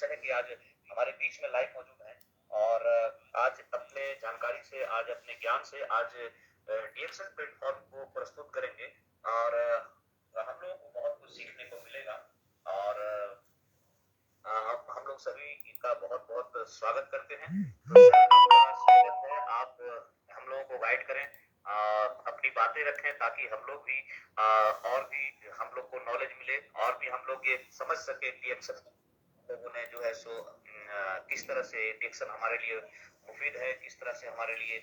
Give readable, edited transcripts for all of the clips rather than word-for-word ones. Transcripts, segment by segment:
है कि आज हमारे बीच में लाइव मौजूद हैं और आज अपने जानकारी से, आज अपने ज्ञान से, आज डीएक्सन प्लेटफॉर्म को प्रस्तुत करेंगे और हम लोगों को बहुत कुछ सीखने को मिलेगा और हम लोग सभी इनका बहुत बहुत स्वागत करते हैं। तो सर, आपका स्वागत है। आप हम लोगों को गाइड करें, अपनी बातें रखें ताकि हम लोग भी और भी हम लोग को नॉलेज मिले और भी हम लोग ये समझ सके डीएक्सन लोगों ने जो है सो किस तरह से डीएक्सन हमारे लिए मुफीद है, किस तरह से हमारे लिए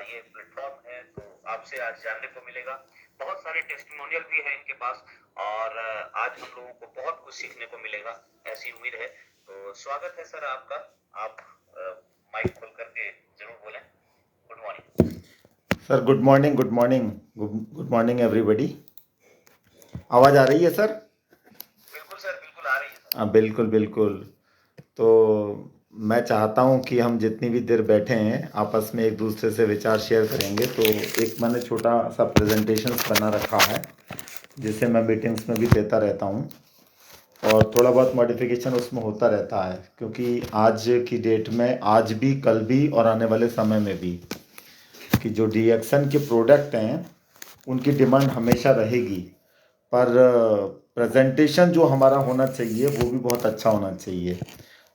ये प्लेटफॉर्म है। तो आपसे आज जानने को मिलेगा। बहुत सारे टेस्टिमोनियल भी है इनके पास और आज हम लोगों को बहुत कुछ सीखने को मिलेगा, ऐसी उम्मीद है। तो स्वागत है सर आपका। आप माइक खोल करके जरूर बोलें। Good morning sir. Good morning, good morning, good morning everybody. आवाज़ आ रही है सर? बिल्कुल सर, बिल्कुल आ रही है सर। हाँ, बिल्कुल बिल्कुल। तो मैं चाहता हूँ कि हम जितनी भी देर बैठे हैं आपस में एक दूसरे से विचार शेयर करेंगे। तो एक मैंने छोटा सा प्रेजेंटेशन बना रखा है जिसे मैं मीटिंग्स में भी देता रहता हूँ और थोड़ा बहुत मॉडिफिकेशन उसमें होता रहता है, क्योंकि आज की डेट में, आज भी, कल भी और आने वाले समय में भी, कि जो डीएक्सन के प्रोडक्ट हैं उनकी डिमांड हमेशा रहेगी, पर प्रेजेंटेशन जो हमारा होना चाहिए वो भी बहुत अच्छा होना चाहिए।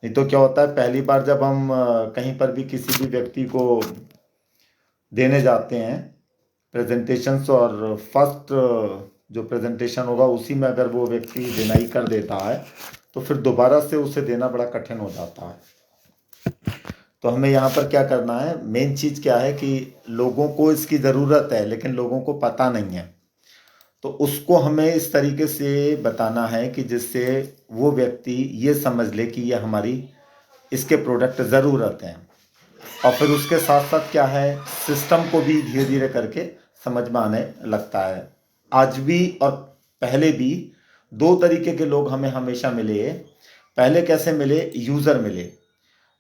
नहीं तो क्या होता है, पहली बार जब हम कहीं पर भी किसी भी व्यक्ति को देने जाते हैं प्रेजेंटेशंस और फर्स्ट जो प्रेजेंटेशन होगा उसी में अगर वो व्यक्ति डिनाई कर देता है तो फिर दोबारा से उसे देना बड़ा कठिन हो जाता है। तो हमें यहाँ पर क्या करना है, मेन चीज़ क्या है कि लोगों को इसकी ज़रूरत है लेकिन लोगों को पता नहीं है। तो उसको हमें इस तरीके से बताना है कि जिससे वो व्यक्ति ये समझ ले कि ये हमारी इसके प्रोडक्ट ज़रूरत हैं। और फिर उसके साथ साथ क्या है, सिस्टम को भी धीरे धीरे करके समझ में आने लगता है। आज भी और पहले भी दो तरीके के लोग हमें हमेशा मिले। पहले कैसे मिले? यूज़र मिले।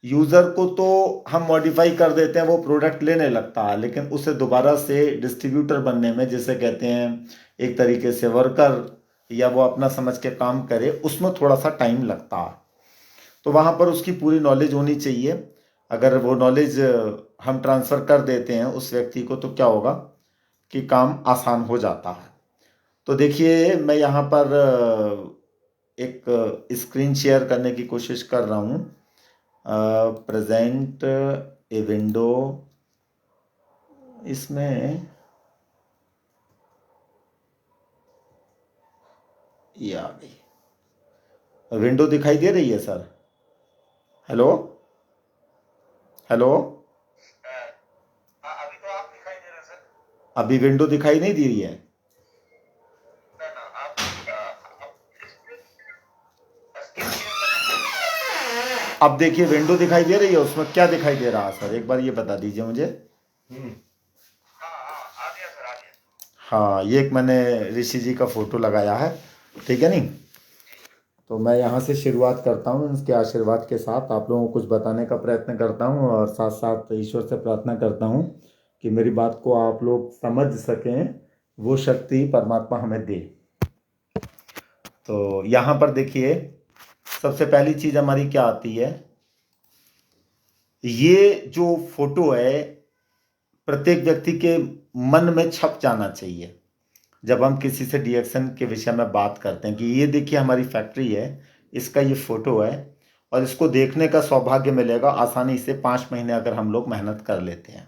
यूज़र को तो हम मॉडिफाई कर देते हैं, वो प्रोडक्ट लेने लगता है, लेकिन उसे दोबारा से डिस्ट्रीब्यूटर बनने में, जिसे कहते हैं एक तरीके से वर्कर, या वो अपना समझ के काम करे, उसमें थोड़ा सा टाइम लगता है। तो वहाँ पर उसकी पूरी नॉलेज होनी चाहिए। अगर वो नॉलेज हम ट्रांसफ़र कर देते हैं उस व्यक्ति को तो क्या होगा कि काम आसान हो जाता है। तो देखिए, मैं यहाँ पर एक स्क्रीन शेयर करने की कोशिश कर रहा हूँ। प्रेजेंट ए विंडो, इसमें ये आ गई। विंडो दिखाई दे रही है सर? हेलो हेलो, अभी तो आप दिखाई दे रहे हैं सर। अभी विंडो दिखाई नहीं दे रही है? ना ना, आप स्क्रीन शेयर करना। अब देखिए, विंडो दिखाई दे रही है, उसमें क्या दिखाई दे रहा है सर? एक बार ये बता दीजिए मुझे। हाँ हाँ, आ गया सर, आ गया। हाँ, ये एक मैंने ऋषि जी का फोटो लगाया है, ठीक है नहीं? तो मैं यहाँ से शुरुआत करता हूँ, इसके आशीर्वाद के साथ आप लोगों को कुछ बताने का प्रयत्न करता हूँ और साथ साथ ईश्वर से प्रार्थना करता हूँ कि मेरी बात को आप लोग समझ सकें, वो शक्ति परमात्मा हमें दे। तो यहाँ पर देखिए, सबसे पहली चीज़ हमारी क्या आती है, ये जो फोटो है प्रत्येक व्यक्ति के मन में छप जाना चाहिए। जब हम किसी से डीएक्सन के विषय में बात करते हैं कि ये देखिए हमारी फैक्ट्री है, इसका ये फोटो है, और इसको देखने का सौभाग्य मिलेगा आसानी से 5 महीने अगर हम लोग मेहनत कर लेते हैं।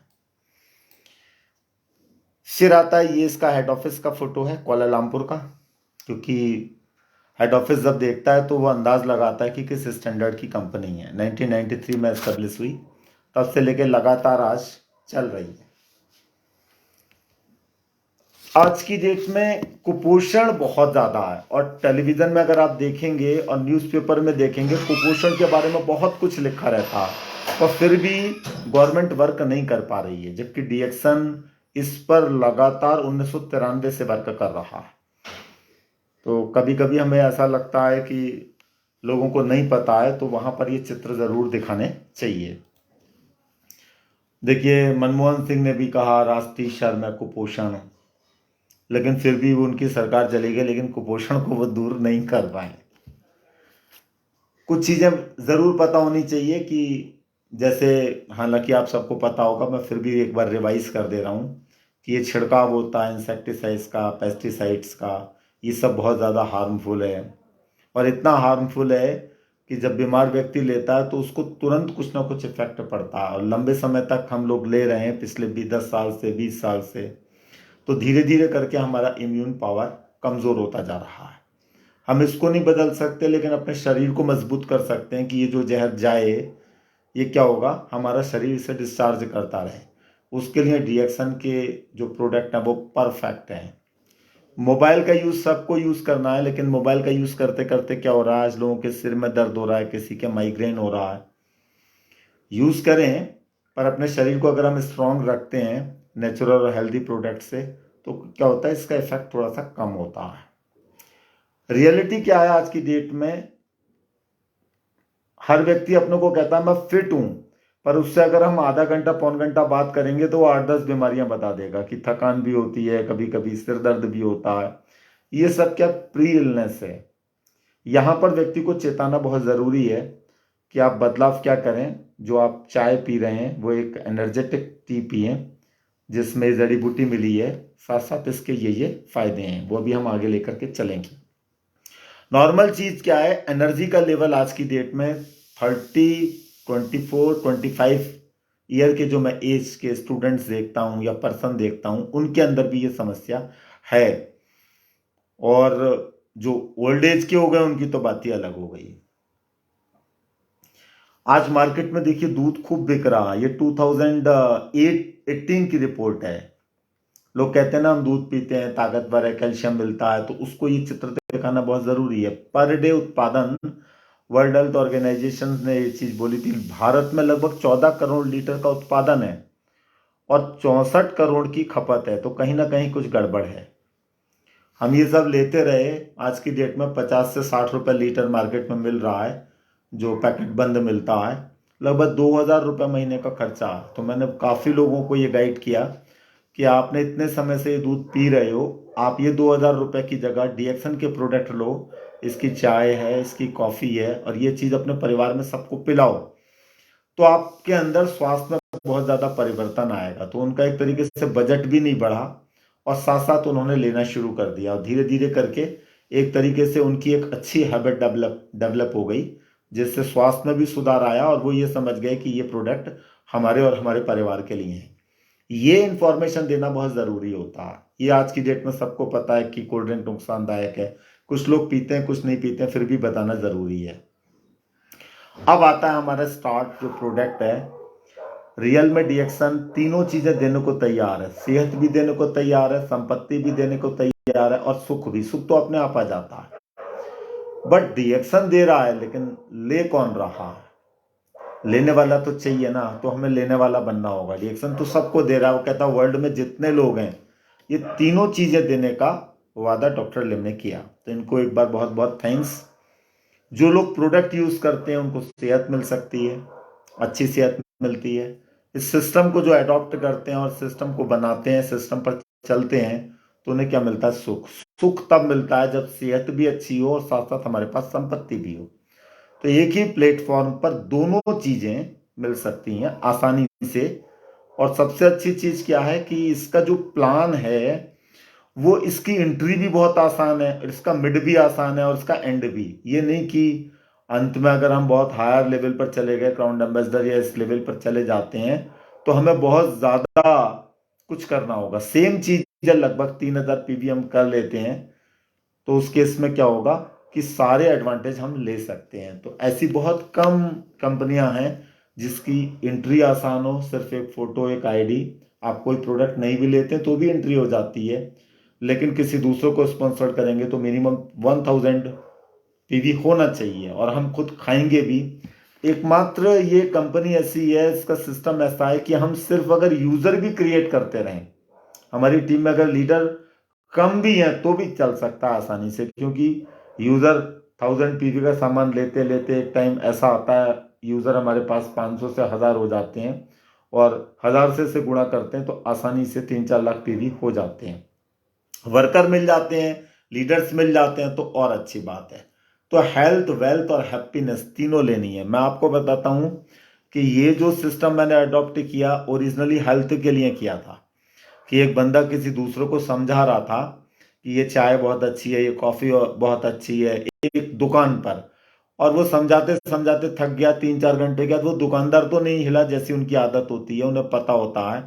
फिर आता है, ये इसका हेड ऑफिस का फोटो है कोलालमपुर का, क्योंकि हेड ऑफिस जब देखता है तो वो अंदाज लगाता है कि किस स्टैंडर्ड की कंपनी है। 1993 में एस्टेब्लिश हुई, तब से लेकर लगातार आज चल रही है। आज की डेट में कुपोषण बहुत ज़्यादा है और टेलीविज़न में अगर आप देखेंगे और न्यूज़पेपर में देखेंगे, कुपोषण के बारे में बहुत कुछ लिखा रहता है, और फिर भी गवर्नमेंट वर्क नहीं कर पा रही है, जबकि डीएक्सन इस पर लगातार 1993 से वर्क कर रहा है। तो कभी कभी हमें ऐसा लगता है कि लोगों को नहीं पता है, तो वहाँ पर ये चित्र ज़रूर दिखाने चाहिए। देखिए, मनमोहन सिंह ने भी कहा राष्ट्रीय शर्म है कुपोषण, लेकिन फिर भी वो उनकी सरकार चली गई, लेकिन कुपोषण को वो दूर नहीं कर पाए। कुछ चीज़ें ज़रूर पता होनी चाहिए कि जैसे, हालांकि आप सबको पता होगा, मैं फिर भी एक बार रिवाइज कर दे रहा हूँ कि ये छिड़काव होता है इंसेक्टिसाइड्स का, पेस्टिसाइड्स का, ये सब बहुत ज़्यादा हार्मफुल है। और इतना हार्मफुल है कि जब बीमार व्यक्ति लेता है तो उसको तुरंत कुछ ना कुछ इफेक्ट पड़ता है, और लंबे समय तक हम लोग ले रहे हैं पिछले 10 साल से, 20 साल से, तो धीरे धीरे करके हमारा इम्यून पावर कमज़ोर होता जा रहा है। हम इसको नहीं बदल सकते, लेकिन अपने शरीर को मजबूत कर सकते हैं कि ये जो जहर जाए, ये क्या होगा, हमारा शरीर इसे डिस्चार्ज करता रहे। उसके लिए रिएक्शन के जो प्रोडक्ट हैं वो परफेक्ट हैं। मोबाइल का यूज़ सबको यूज़ करना है, लेकिन मोबाइल का यूज़ करते करते क्या हो रहा है, आज लोगों के सिर में दर्द हो रहा है, किसी के माइग्रेन हो रहा है। यूज़ करें, पर अपने शरीर को अगर हम स्ट्रांग रखते हैं नेचुरल और हेल्दी प्रोडक्ट से, तो क्या होता है, इसका इफेक्ट थोड़ा सा कम होता है। रियलिटी क्या है आज की डेट में, हर व्यक्ति अपने को कहता है मैं फिट हूं, पर उससे अगर हम आधा घंटा पौन घंटा बात करेंगे तो वो 8-10 बीमारियां बता देगा कि थकान भी होती है, कभी कभी सिर दर्द भी होता है। ये सब क्या प्री इलनेस है। यहाँ पर व्यक्ति को चेताना बहुत ज़रूरी है कि आप बदलाव क्या करें। जो आप चाय पी रहे हैं वो एक एनर्जेटिक टी पिए जिसमें जड़ी बूटी मिली है, साथ साथ इसके ये फायदे हैं, वो भी हम आगे लेकर के चलेंगे। नॉर्मल चीज़ क्या है, एनर्जी का लेवल आज की डेट में 30, 24, 25 ईयर के जो मैं एज के स्टूडेंट्स देखता हूँ या पर्सन देखता हूँ, उनके अंदर भी ये समस्या है। और जो ओल्ड एज के हो गए उनकी तो बात ही अलग हो गई। आज मार्केट में देखिए दूध खूब बिक रहा है, ये 2018 की रिपोर्ट है। लोग कहते हैं ना हम दूध पीते हैं, ताकतवर है, कैल्शियम मिलता है, तो उसको ये चित्र दिखाना बहुत जरूरी है। पर डे उत्पादन, वर्ल्ड हेल्थ ऑर्गेनाइजेशन ने ये चीज बोली थी, भारत में लगभग 14 करोड़ लीटर का उत्पादन है और 64 करोड़ की खपत है, तो कहीं ना कहीं कुछ गड़बड़ है। हम ये सब लेते रहे, आज की डेट में 50 से 60 रुपए लीटर मार्केट में मिल रहा है, जो पैकेट बंद मिलता है, लगभग 2000 रुपये महीने का खर्चा। तो मैंने काफ़ी लोगों को ये गाइड किया कि आपने इतने समय से ये दूध पी रहे हो, आप ये 2000 रुपये की जगह डीएक्सन के प्रोडक्ट लो, इसकी चाय है, इसकी कॉफ़ी है, और ये चीज़ अपने परिवार में सबको पिलाओ, तो आपके अंदर स्वास्थ्य में बहुत ज़्यादा परिवर्तन आएगा। तो उनका एक तरीके से बजट भी नहीं बढ़ा, और साथ साथ उन्होंने लेना शुरू कर दिया, और धीरे धीरे करके एक तरीके से उनकी एक अच्छी हैबिट डेवलप हो गई, जिससे स्वास्थ्य में भी सुधार आया, और वो ये समझ गए कि ये प्रोडक्ट हमारे और हमारे परिवार के लिए है। ये इंफॉर्मेशन देना बहुत ज़रूरी होता है। ये आज की डेट में सबको पता है कि कोल्ड ड्रिंक नुकसानदायक है, कुछ लोग पीते हैं, कुछ नहीं पीते हैं, फिर भी बताना ज़रूरी है। अब आता है हमारा स्टार्ट जो प्रोडक्ट है। रियल में डीएक्सन तीनों चीज़ें देने को तैयार है, सेहत भी देने को तैयार है, संपत्ति भी देने को तैयार है, और सुख भी। सुख तो अपने आप आ जाता है, बट डीएक्सन दे रहा है, लेकिन ले कौन रहा है? लेने वाला तो चाहिए ना, तो हमें लेने वाला बनना होगा। डीएक्सन तो सबको दे रहा है, वो कहता है वर्ल्ड में जितने लोग हैं, ये तीनों चीजें देने का वादा डॉक्टर लिम ने किया। तो इनको एक बार बहुत बहुत थैंक्स। जो लोग प्रोडक्ट यूज करते हैं उनको सेहत मिल सकती है, अच्छी सेहत मिलती है। इस सिस्टम को जो अडॉप्ट करते हैं और सिस्टम को बनाते हैं, सिस्टम पर चलते हैं, तो उन्हें क्या मिलता है? सुख। सुख तब मिलता है जब सेहत भी अच्छी हो और साथ साथ हमारे पास संपत्ति भी हो। तो एक ही प्लेटफॉर्म पर दोनों चीजें मिल सकती हैं आसानी से। और सबसे अच्छी चीज क्या है कि इसका जो प्लान है वो, इसकी एंट्री भी बहुत आसान है, इसका मिड भी आसान है, और इसका एंड भी। ये नहीं कि अंत में अगर हम बहुत हायर लेवल पर चले गए, क्राउन एम्बेसडर या इस लेवल पर चले जाते हैं, तो हमें बहुत ज्यादा कुछ करना होगा। सेम चीज लगभग 3000 पीवी हम कर लेते हैं, तो उस केस में क्या होगा कि सारे एडवांटेज हम ले सकते हैं। तो ऐसी बहुत कम कंपनियां हैं जिसकी एंट्री आसान हो, सिर्फ एक फोटो, एक आईडी। आप कोई प्रोडक्ट नहीं भी लेते तो भी एंट्री हो जाती है, लेकिन किसी दूसरे को स्पॉन्सर करेंगे तो मिनिमम 1000 पीवी होना चाहिए, और हम खुद खाएंगे भी। एकमात्र ये कंपनी ऐसी है, इसका सिस्टम ऐसा है कि हम सिर्फ अगर यूजर भी क्रिएट करते रहें, हमारी टीम में अगर लीडर कम भी है तो भी चल सकता है आसानी से, क्योंकि यूजर 1000 पीवी का सामान लेते लेते एक टाइम ऐसा आता है, यूजर हमारे पास 500 से 1000 हो जाते हैं, और 1000 से गुणा करते हैं तो आसानी से 3-4 लाख पीवी हो जाते हैं। वर्कर मिल जाते हैं, लीडर्स मिल जाते हैं, तो और अच्छी बात है। तो हेल्थ, वेल्थ और हैप्पीनेस तीनों लेनी है। मैं आपको बताता हूं कि ये जो सिस्टम मैंने अडॉप्ट किया ओरिजिनली हेल्थ के लिए किया था, कि एक बंदा किसी दूसरे को समझा रहा था कि ये चाय बहुत अच्छी है, ये कॉफी बहुत अच्छी है, एक दुकान पर। और वो समझाते समझाते थक गया, 3-4 घंटे के बाद वो दुकानदार तो नहीं हिला जैसी उनकी आदत होती है, उन्हें पता होता है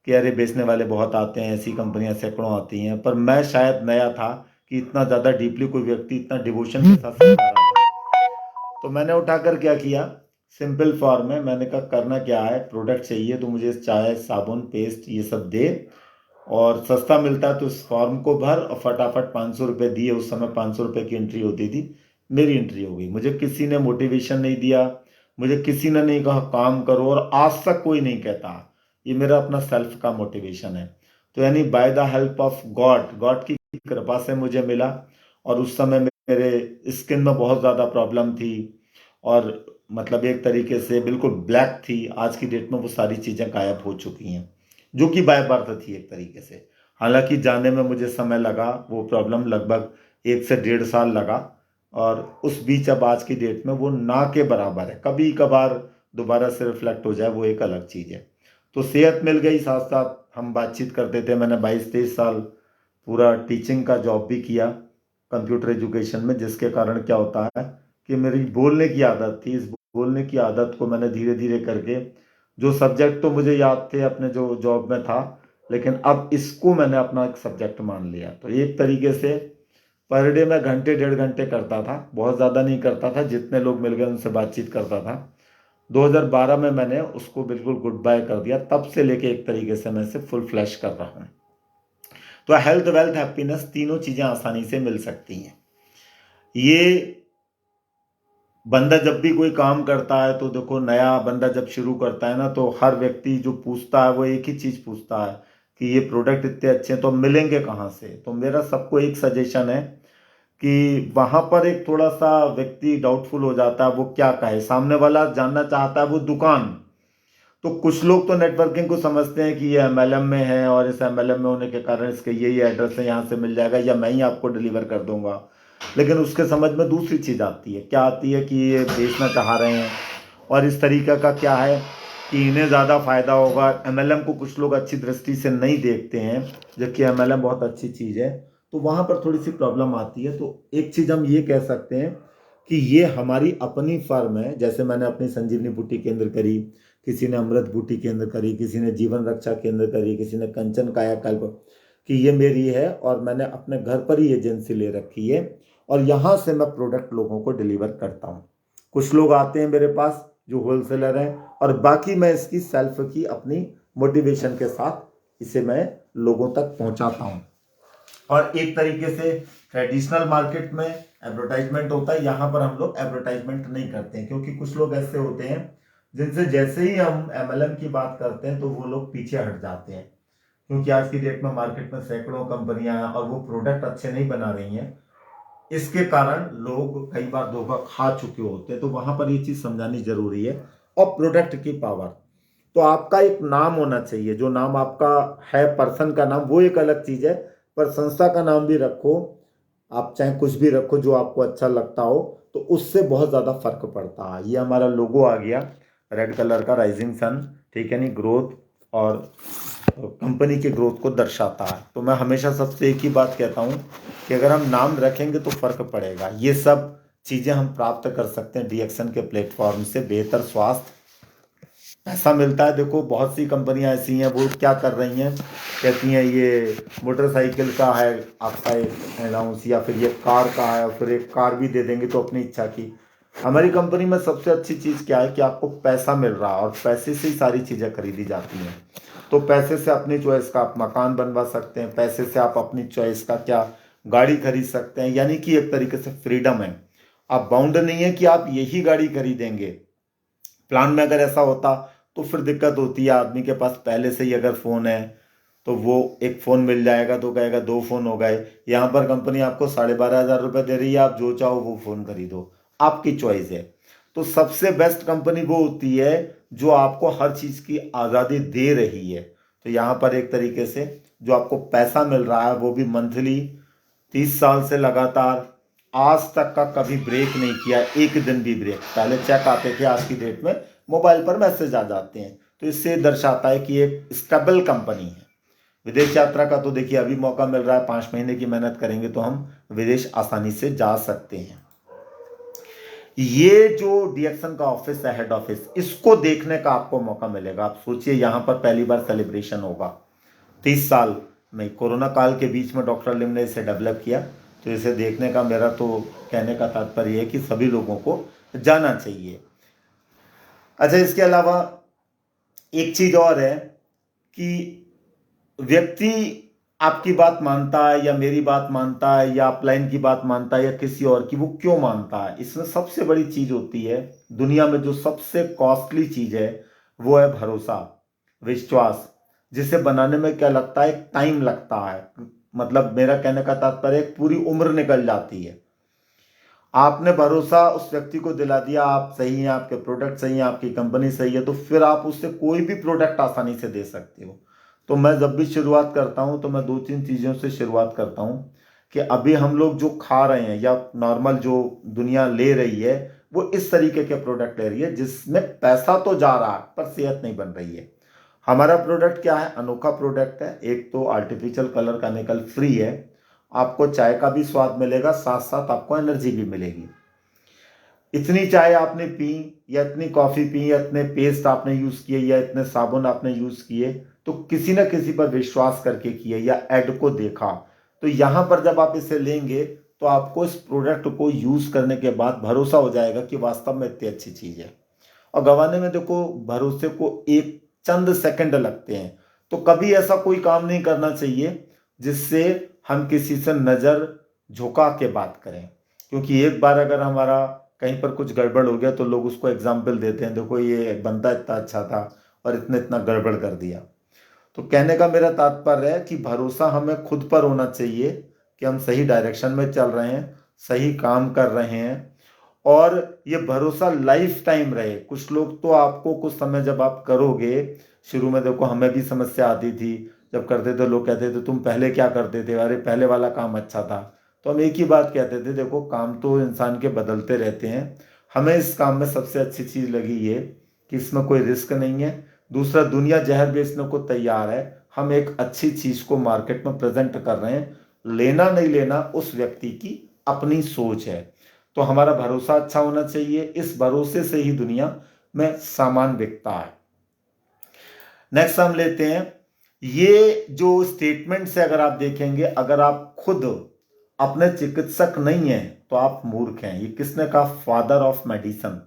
कि अरे बेचने वाले बहुत आते हैं, ऐसी कंपनियां सैकड़ों आती हैं। पर मैं शायद नया था कि इतना ज्यादा डीपली कोई व्यक्ति इतना डिवोशन के साथ समझा रहा था। तो मैंने उठाकर क्या किया, सिंपल फॉर्म में मैंने कहा करना क्या है, प्रोडक्ट चाहिए तो मुझे चाय, साबुन, पेस्ट ये सब दे, और सस्ता मिलता है तो इस फॉर्म को भर, और फटाफट 500 रुपये दिए। उस समय 500 रुपये की एंट्री होती थी, मेरी एंट्री हो गई। मुझे किसी ने मोटिवेशन नहीं दिया, मुझे किसी ने नहीं कहा काम करो, और आज तक कोई नहीं कहता। ये मेरा अपना सेल्फ का मोटिवेशन है। तो यानी by the help of God, God की कृपा से मुझे मिला। और उस समय मेरे स्किन में बहुत ज़्यादा प्रॉब्लम थी, और मतलब एक तरीके से बिल्कुल ब्लैक थी। आज की डेट में वो सारी चीज़ें गायब हो चुकी हैं, जो कि बाय बर्थ थी एक तरीके से। हालांकि जाने में मुझे समय लगा, वो प्रॉब्लम लगभग 1 से 1.5 साल लगा। और उस बीच अब आज की डेट में वो ना के बराबर है। कभी कभार दोबारा से रिफ्लेक्ट हो जाए वो एक अलग चीज़ है। तो सेहत मिल गई, साथ साथ हम बातचीत करते थे। मैंने 22-23 साल पूरा टीचिंग का जॉब भी किया कंप्यूटर एजुकेशन में, जिसके कारण क्या होता है कि मेरी बोलने की आदत थी। इस बोलने की आदत को मैंने धीरे धीरे करके, जो सब्जेक्ट तो मुझे याद थे अपने जो जॉब में था, लेकिन अब इसको मैंने अपना एक सब्जेक्ट मान लिया। तो एक तरीके से पर डे मैं घंटे 1.5 घंटे करता था, बहुत ज़्यादा नहीं करता था, जितने लोग मिल गए उनसे बातचीत करता था। 2012 में मैंने उसको बिल्कुल गुड बाय कर दिया। तब से लेके एक तरीके से मैं इसे फुल फ्लैश कर रहा हूँ। तो हेल्थ, वेल्थ, हैप्पीनेस तीनों चीज़ें आसानी से मिल सकती हैं। ये बंदा जब भी कोई काम करता है, तो देखो नया बंदा जब शुरू करता है ना, तो हर व्यक्ति जो पूछता है वो एक ही चीज पूछता है कि ये प्रोडक्ट इतने अच्छे हैं तो मिलेंगे कहाँ से। तो मेरा सबको एक सजेशन है कि वहां पर एक थोड़ा सा व्यक्ति डाउटफुल हो जाता है, वो क्या कहे, सामने वाला जानना चाहता है वो दुकान। तो कुछ लोग तो नेटवर्किंग को समझते हैं कि ये एमएलएम में है, और इस एमएलएम में होने के कारण इसके ये एड्रेस है, यहाँ से मिल जाएगा, या मैं ही आपको डिलीवर कर दूंगा। लेकिन उसके समझ में दूसरी चीज़ आती है, क्या आती है कि ये बेचना चाह रहे हैं, और इस तरीका का क्या है कि इन्हें ज़्यादा फायदा होगा। एमएलएम को कुछ लोग अच्छी दृष्टि से नहीं देखते हैं, जबकि एमएलएम बहुत अच्छी चीज़ है। तो वहाँ पर थोड़ी सी प्रॉब्लम आती है। तो एक चीज़ हम ये कह सकते हैं कि ये हमारी अपनी फर्म है। जैसे मैंने अपनी संजीवनी बूटी केंद्र करी, किसी ने अमृत बूटी केंद्र करी, किसी ने जीवन रक्षा केंद्र करी, किसी ने कंचन कायाकल्प, कि ये मेरी है और मैंने अपने घर पर ही एजेंसी ले रखी है, और यहाँ से मैं प्रोडक्ट लोगों को डिलीवर करता हूँ। कुछ लोग आते हैं मेरे पास जो होलसेलर हैं, और बाकी मैं इसकी सेल्फ की अपनी मोटिवेशन के साथ इसे मैं लोगों तक पहुँचाता हूँ। और एक तरीके से ट्रेडिशनल मार्केट में एडवर्टाइजमेंट होता है, यहाँ पर हम लोग एडवर्टाइजमेंट नहीं करते हैं, क्योंकि कुछ लोग ऐसे होते हैं जिनसे जैसे ही हम एमएलएम की बात करते हैं तो वो लोग पीछे हट जाते हैं। क्योंकि आज की डेट में मार्केट में सैकड़ों कंपनियां हैं और वो प्रोडक्ट अच्छे नहीं बना रही हैं, इसके कारण लोग कई बार धोखा खा चुके होते हैं। तो वहां पर ये चीज समझानी जरूरी है। और प्रोडक्ट की पावर, तो आपका एक नाम होना चाहिए। जो नाम आपका है, पर्सन का नाम, वो एक अलग चीज है, पर संस्था का नाम भी रखो, आप चाहे कुछ भी रखो जो आपको अच्छा लगता हो, तो उससे बहुत ज़्यादा फर्क पड़ता है। ये हमारा लोगो आ गया रेड कलर का, राइजिंग सन, ठीक है, नहीं, ग्रोथ और कंपनी के ग्रोथ को दर्शाता है। तो मैं हमेशा सबसे एक ही बात कहता हूँ कि अगर हम नाम रखेंगे तो फर्क पड़ेगा। ये सब चीज़ें हम प्राप्त कर सकते हैं डीएक्शन के प्लेटफॉर्म से। बेहतर स्वास्थ्य, पैसा मिलता है। देखो बहुत सी कंपनियां ऐसी हैं, वो क्या कर रही हैं, कहती हैं ये मोटरसाइकिल का है आपका एक अलाउंस, या फिर ये कार का है, और फिर एक कार भी दे देंगे तो अपनी इच्छा की। हमारी कंपनी में सबसे अच्छी चीज़ क्या है कि आपको पैसा मिल रहा है, और पैसे से ही सारी चीज़ें खरीदी जाती हैं। तो पैसे से अपनी चॉइस का आप मकान बनवा सकते हैं, पैसे से आप अपनी चॉइस का क्या गाड़ी खरीद सकते हैं। यानी कि एक तरीके से फ्रीडम है, आप बाउंड नहीं है कि आप यही गाड़ी खरीदेंगे। प्लान में अगर ऐसा होता तो फिर दिक्कत होती है। आदमी के पास पहले से ही अगर फ़ोन है तो वो एक फ़ोन मिल जाएगा तो कहेगा 2 फ़ोन हो गए। यहाँ पर कंपनी आपको 12,500 रुपये दे रही है, आप जो चाहो वो फ़ोन खरीदो, आपकी चॉइस है। तो सबसे बेस्ट कंपनी वो होती है जो आपको हर चीज़ की आज़ादी दे रही है। तो यहाँ पर एक तरीके से जो आपको पैसा मिल रहा है वो भी मंथली, 30 साल से लगातार आज तक का कभी ब्रेक नहीं किया, एक दिन भी ब्रेक। पहले चेक आते थे, आज की डेट में मोबाइल पर मैसेज आ जाते हैं। तो इससे दर्शाता है कि एक स्टेबल कंपनी है। विदेश यात्रा का तो देखिए अभी मौका मिल रहा है, 5 महीने की मेहनत करेंगे तो हम विदेश आसानी से जा सकते हैं। ये जो डीएक्सन का ऑफिस है, हेड ऑफिस, इसको देखने का आपको मौका मिलेगा। आप सोचिए, यहां पर पहली बार सेलिब्रेशन होगा 30 साल में, कोरोना काल के बीच में डॉक्टर लिम ने इसे डेवलप किया। तो इसे देखने का मेरा तो कहने का तात्पर्य है कि सभी लोगों को जाना चाहिए। अच्छा, इसके अलावा एक चीज और है कि व्यक्ति आपकी बात मानता है या मेरी बात मानता है या अपलाइन की बात मानता है या किसी और की, वो क्यों मानता है? इसमें सबसे बड़ी चीज होती है, दुनिया में जो सबसे कॉस्टली चीज है वो है भरोसा, विश्वास, जिसे बनाने में क्या लगता है, टाइम लगता है। मतलब मेरा कहने का तात्पर्य पूरी उम्र निकल जाती है। आपने भरोसा उस व्यक्ति को दिला दिया, आप सही हैं, आपके प्रोडक्ट सही हैं, आपकी कंपनी सही है, तो फिर आप उससे कोई भी प्रोडक्ट आसानी से दे सकते हो। तो मैं जब भी शुरुआत करता हूं तो मैं 2-3 चीज़ों से शुरुआत करता हूं कि अभी हम लोग जो खा रहे हैं या नॉर्मल जो दुनिया ले रही है, वो इस तरीके के प्रोडक्ट ले रही है जिसमें पैसा तो जा रहा है पर सेहत नहीं बन रही है। हमारा प्रोडक्ट क्या है? अनोखा प्रोडक्ट है। एक तो आर्टिफिशियल कलर केमिकल फ्री है, आपको चाय का भी स्वाद मिलेगा, साथ साथ आपको एनर्जी भी मिलेगी। इतनी चाय आपने पी या इतनी कॉफी पी या इतने पेस्ट आपने यूज किए या इतने साबुन आपने यूज किए, तो किसी न किसी पर विश्वास करके किए या एड को देखा। तो यहां पर जब आप इसे लेंगे तो आपको इस प्रोडक्ट को यूज करने के बाद भरोसा हो जाएगा कि वास्तव में इतनी अच्छी चीज है। और गंवाने में देखो, भरोसे को एक चंद सेकंड लगते हैं। तो कभी ऐसा कोई काम नहीं करना चाहिए जिससे हम किसी से नजर झुका के बात करें, क्योंकि एक बार अगर हमारा कहीं पर कुछ गड़बड़ हो गया तो लोग उसको एग्जाम्पल देते हैं, देखो ये बंदा इतना अच्छा था और इतने इतना गड़बड़ कर दिया। तो कहने का मेरा तात्पर्य है कि भरोसा हमें खुद पर होना चाहिए कि हम सही डायरेक्शन में चल रहे हैं, सही काम कर रहे हैं, और ये भरोसा लाइफ टाइम रहे। कुछ लोग तो आपको कुछ समय जब आप करोगे, शुरू में देखो हमें भी समस्या आती थी, जब करते थे लोग कहते थे तुम पहले क्या करते थे, अरे पहले वाला काम अच्छा था। तो हम एक ही बात कहते थे, देखो काम तो इंसान के बदलते रहते हैं। हमें इस काम में सबसे अच्छी चीज लगी ये कि इसमें कोई रिस्क नहीं है। दूसरा, दुनिया जहर बेचने को तैयार है, हम एक अच्छी चीज को मार्केट में प्रेजेंट कर रहे हैं। लेना नहीं लेना उस व्यक्ति की अपनी सोच है। तो हमारा भरोसा अच्छा होना चाहिए, इस भरोसे से ही दुनिया में सामान बिकता है। नेक्स्ट हम लेते हैं, ये जो स्टेटमेंट से अगर आप देखेंगे, अगर आप खुद अपने चिकित्सक नहीं है तो आप मूर्ख हैं। ये किसने कहा? Father of medicine.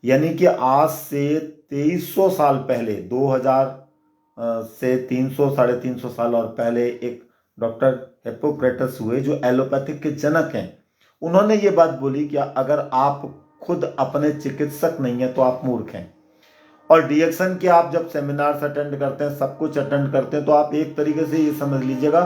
यानी कि आज से 2300 साल पहले, 2000 से 300 350 साल और पहले, एक डॉक्टर हिप्पोक्रेटस हुए जो एलोपैथिक के जनक हैं। उन्होंने ये बात बोली कि अगर आप खुद अपने चिकित्सक नहीं है तो आप मूर्ख हैं। और डीएक्सन के आप जब सेमिनार्स अटेंड करते हैं, सब कुछ अटेंड करते हैं, तो आप एक तरीके से ये समझ लीजिएगा,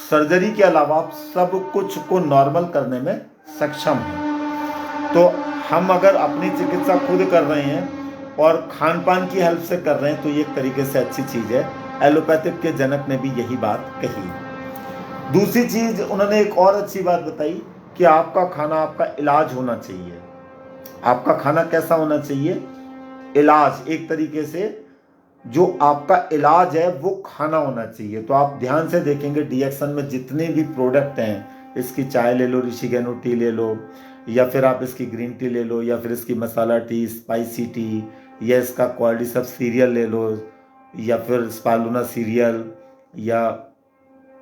सर्जरी के अलावा आप सब कुछ को नॉर्मल करने में सक्षम हैं। तो हम अगर अपनी चिकित्सा खुद कर रहे हैं और खान पान की हेल्प से कर रहे हैं तो ये एक तरीके से अच्छी चीज है। एलोपैथिक के जनक ने भी यही बात कही। दूसरी चीज उन्होंने एक और अच्छी बात बताई कि आपका खाना आपका इलाज होना चाहिए। आपका खाना कैसा होना चाहिए? इलाज, एक तरीके से जो आपका इलाज है वो खाना होना चाहिए। तो आप ध्यान से देखेंगे डीएक्सन में जितने भी प्रोडक्ट हैं, इसकी चाय ले लो, ऋषिकेनु टी ले लो, या फिर आप इसकी ग्रीन टी ले लो, या फिर इसकी मसाला टी, स्पाइसी टी, या इसका क्वालिटी सीरियल ले लो, या फिर स्पालूना सीरियल, या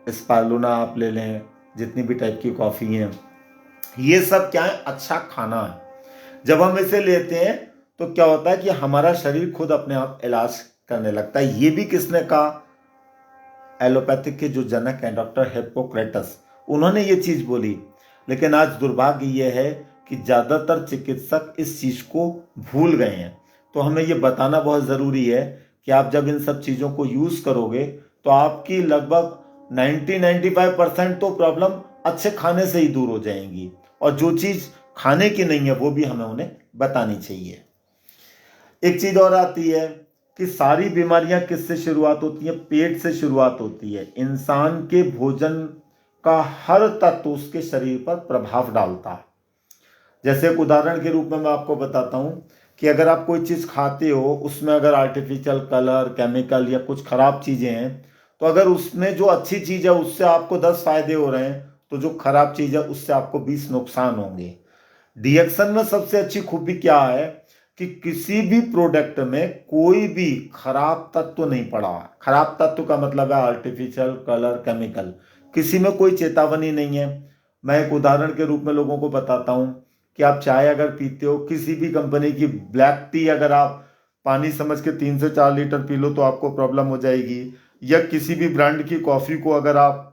स्पालूना आप ले लें, जितनी भी टाइप की कॉफ़ी हैं, ये सब क्या है? अच्छा खाना है। जब हम इसे लेते हैं तो क्या होता है कि हमारा शरीर खुद अपने आप इलाज करने लगता है। ये भी किसने कहा? एलोपैथिक के जो जनक हैं डॉक्टर हिप्पोक्रेटस, उन्होंने ये चीज बोली। लेकिन आज दुर्भाग्य ये है कि ज्यादातर चिकित्सक इस चीज को भूल गए हैं। तो हमें ये बताना बहुत जरूरी है कि आप जब इन सब चीजों को यूज करोगे तो आपकी लगभग 90-95% तो प्रॉब्लम अच्छे खाने से ही दूर हो जाएंगी, और जो चीज खाने की नहीं है वो भी हमें उन्हें बतानी चाहिए। एक चीज और आती है कि सारी बीमारियां किससे शुरुआत होती है? पेट से शुरुआत होती है। इंसान के भोजन का हर तत्व उसके शरीर पर प्रभाव डालता है। जैसे एक उदाहरण के रूप में मैं आपको बताता हूँ कि अगर आप कोई चीज़ खाते हो, उसमें अगर आर्टिफिशियल कलर, केमिकल या कुछ खराब चीज़ें हैं, तो अगर उसमें जो अच्छी चीज़ है उससे आपको 10 फायदे हो रहे हैं, तो जो खराब चीज़ है उससे आपको 20 नुकसान होंगे। डीएक्शन में सबसे अच्छी खूबी क्या है कि किसी भी प्रोडक्ट में कोई भी खराब तत्व नहीं पड़ा। खराब तत्व का मतलब है आर्टिफिशियल कलर, केमिकल, किसी में कोई चेतावनी नहीं है। मैं एक उदाहरण के रूप में लोगों को बताता हूँ कि आप चाय अगर पीते हो, किसी भी कंपनी की ब्लैक टी अगर आप पानी समझ के 3 से 4 लीटर पी लो तो आपको प्रॉब्लम हो जाएगी। या किसी भी ब्रांड की कॉफ़ी को अगर आप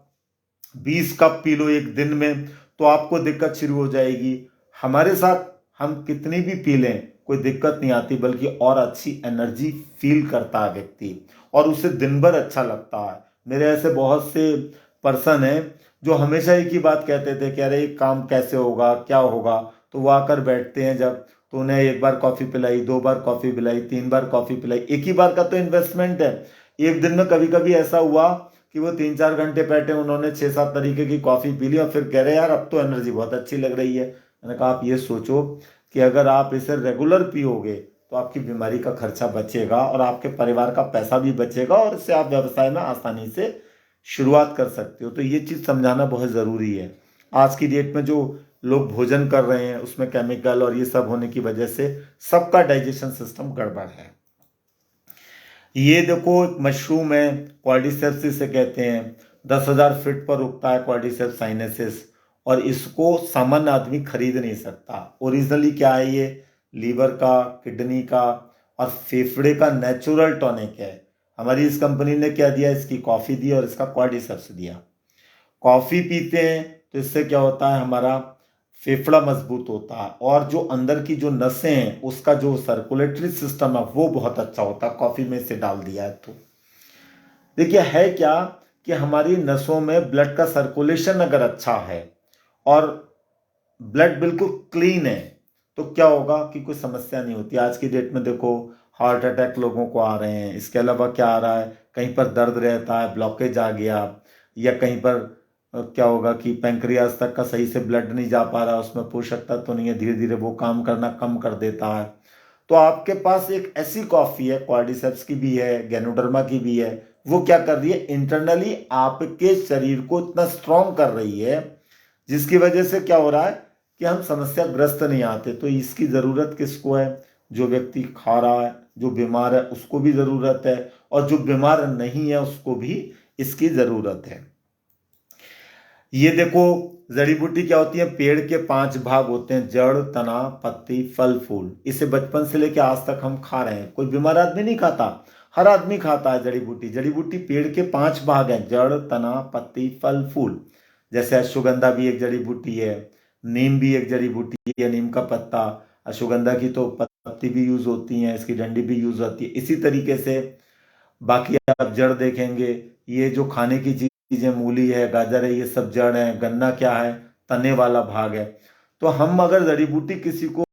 20 कप पी लो एक दिन में तो आपको दिक्कत शुरू हो जाएगी। हमारे साथ हम कितनी भी पी लें कोई दिक्कत नहीं आती, बल्कि और अच्छी एनर्जी फील करता है व्यक्ति और उसे दिन भर अच्छा लगता है। मेरे ऐसे बहुत से पर्सन हैं जो हमेशा एक ही बात कहते थे कि अरे ये काम कैसे होगा, क्या होगा। तो वो आकर बैठते हैं जब, तो उन्हें एक बार कॉफ़ी पिलाई, 2 बार कॉफ़ी पिलाई, 3 बार कॉफ़ी पिलाई। एक ही बार का तो इन्वेस्टमेंट है। एक दिन में कभी कभी ऐसा हुआ कि वो 3-4 घंटे बैठे, उन्होंने 6-7 तरीके की कॉफ़ी पी ली और फिर कह रहे यार अब तो एनर्जी बहुत अच्छी लग रही है। मैंने कहा आप ये सोचो कि अगर आप इसे रेगुलर पियोगे तो आपकी बीमारी का खर्चा बचेगा और आपके परिवार का पैसा भी बचेगा और इससे आप व्यवसाय में आसानी से शुरुआत कर सकते हो। तो ये चीज़ समझाना बहुत ज़रूरी है। आज की डेट में जो लोग भोजन कर रहे हैं उसमें केमिकल और ये सब होने की वजह से सबका डाइजेशन सिस्टम गड़बड़ है। ये देखो एक मशरूम है, क्वाड्रिसेप्स इसे कहते हैं। 10,000 फीट पर उगता है क्वाड्रिसेप्स साइनेसिस, और इसको सामान्य आदमी खरीद नहीं सकता। ओरिजिनली क्या है, ये लीवर का, किडनी का और फेफड़े का नेचुरल टॉनिक है। हमारी इस कंपनी ने क्या दिया, इसकी कॉफ़ी दी और इसका क्वाड्रिसेप्स दिया। कॉफ़ी पीते हैं तो इससे क्या होता है, हमारा फेफड़ा मजबूत होता है और जो अंदर की जो नसें हैं उसका जो सर्कुलेटरी सिस्टम है वो बहुत अच्छा होता है। कॉफ़ी में इसे डाल दिया है तो देखिए है क्या कि हमारी नसों में ब्लड का सर्कुलेशन अगर अच्छा है और ब्लड बिल्कुल क्लीन है तो क्या होगा कि कोई समस्या नहीं होती। आज की डेट में देखो हार्ट अटैक लोगों को आ रहे हैं। इसके अलावा क्या आ रहा है, कहीं पर दर्द रहता है, ब्लॉकेज आ गया, या कहीं पर क्या होगा कि पैंक्रियाज तक का सही से ब्लड नहीं जा पा रहा, उसमें पोषक तत्व तो नहीं है, धीरे धीरे वो काम करना कम कर देता है। तो आपके पास एक ऐसी कॉफ़ी है, क्वाड्रिसेप्स की भी है, गैनोडर्मा की भी है, वो क्या कर रही है, इंटरनली आपके शरीर को इतना स्ट्रॉन्ग कर रही है जिसकी वजह से क्या हो रहा है कि हम समस्या ग्रस्त नहीं आते। तो इसकी ज़रूरत किसको है, जो व्यक्ति खा रहा है, जो बीमार है उसको भी ज़रूरत है, और जो बीमार नहीं है उसको भी इसकी ज़रूरत है। ये देखो जड़ी बूटी क्या होती है, पेड़ के 5 भाग होते हैं, जड़, तना, पत्ती, फल, फूल। इसे बचपन से लेकर आज तक हम खा रहे हैं। कोई बीमार आदमी नहीं खाता, हर आदमी खाता है जड़ी बूटी। जड़ी बूटी पेड़ के 5 भाग हैं, जड़, तना, पत्ती, फल, फूल। जैसे अश्वगंधा भी एक जड़ी बूटी है, नीम भी एक जड़ी बूटी है, नीम का पत्ता। अश्वगंधा की तो पत्ती भी यूज होती है, इसकी डंडी भी यूज होती है। इसी तरीके से बाकी आप जड़ देखेंगे, ये जो खाने की चीजें, मूली है, गाजर है, ये सब जड़ है। गन्ना क्या है, तने वाला भाग है। तो हम अगर जड़ी बूटी किसी को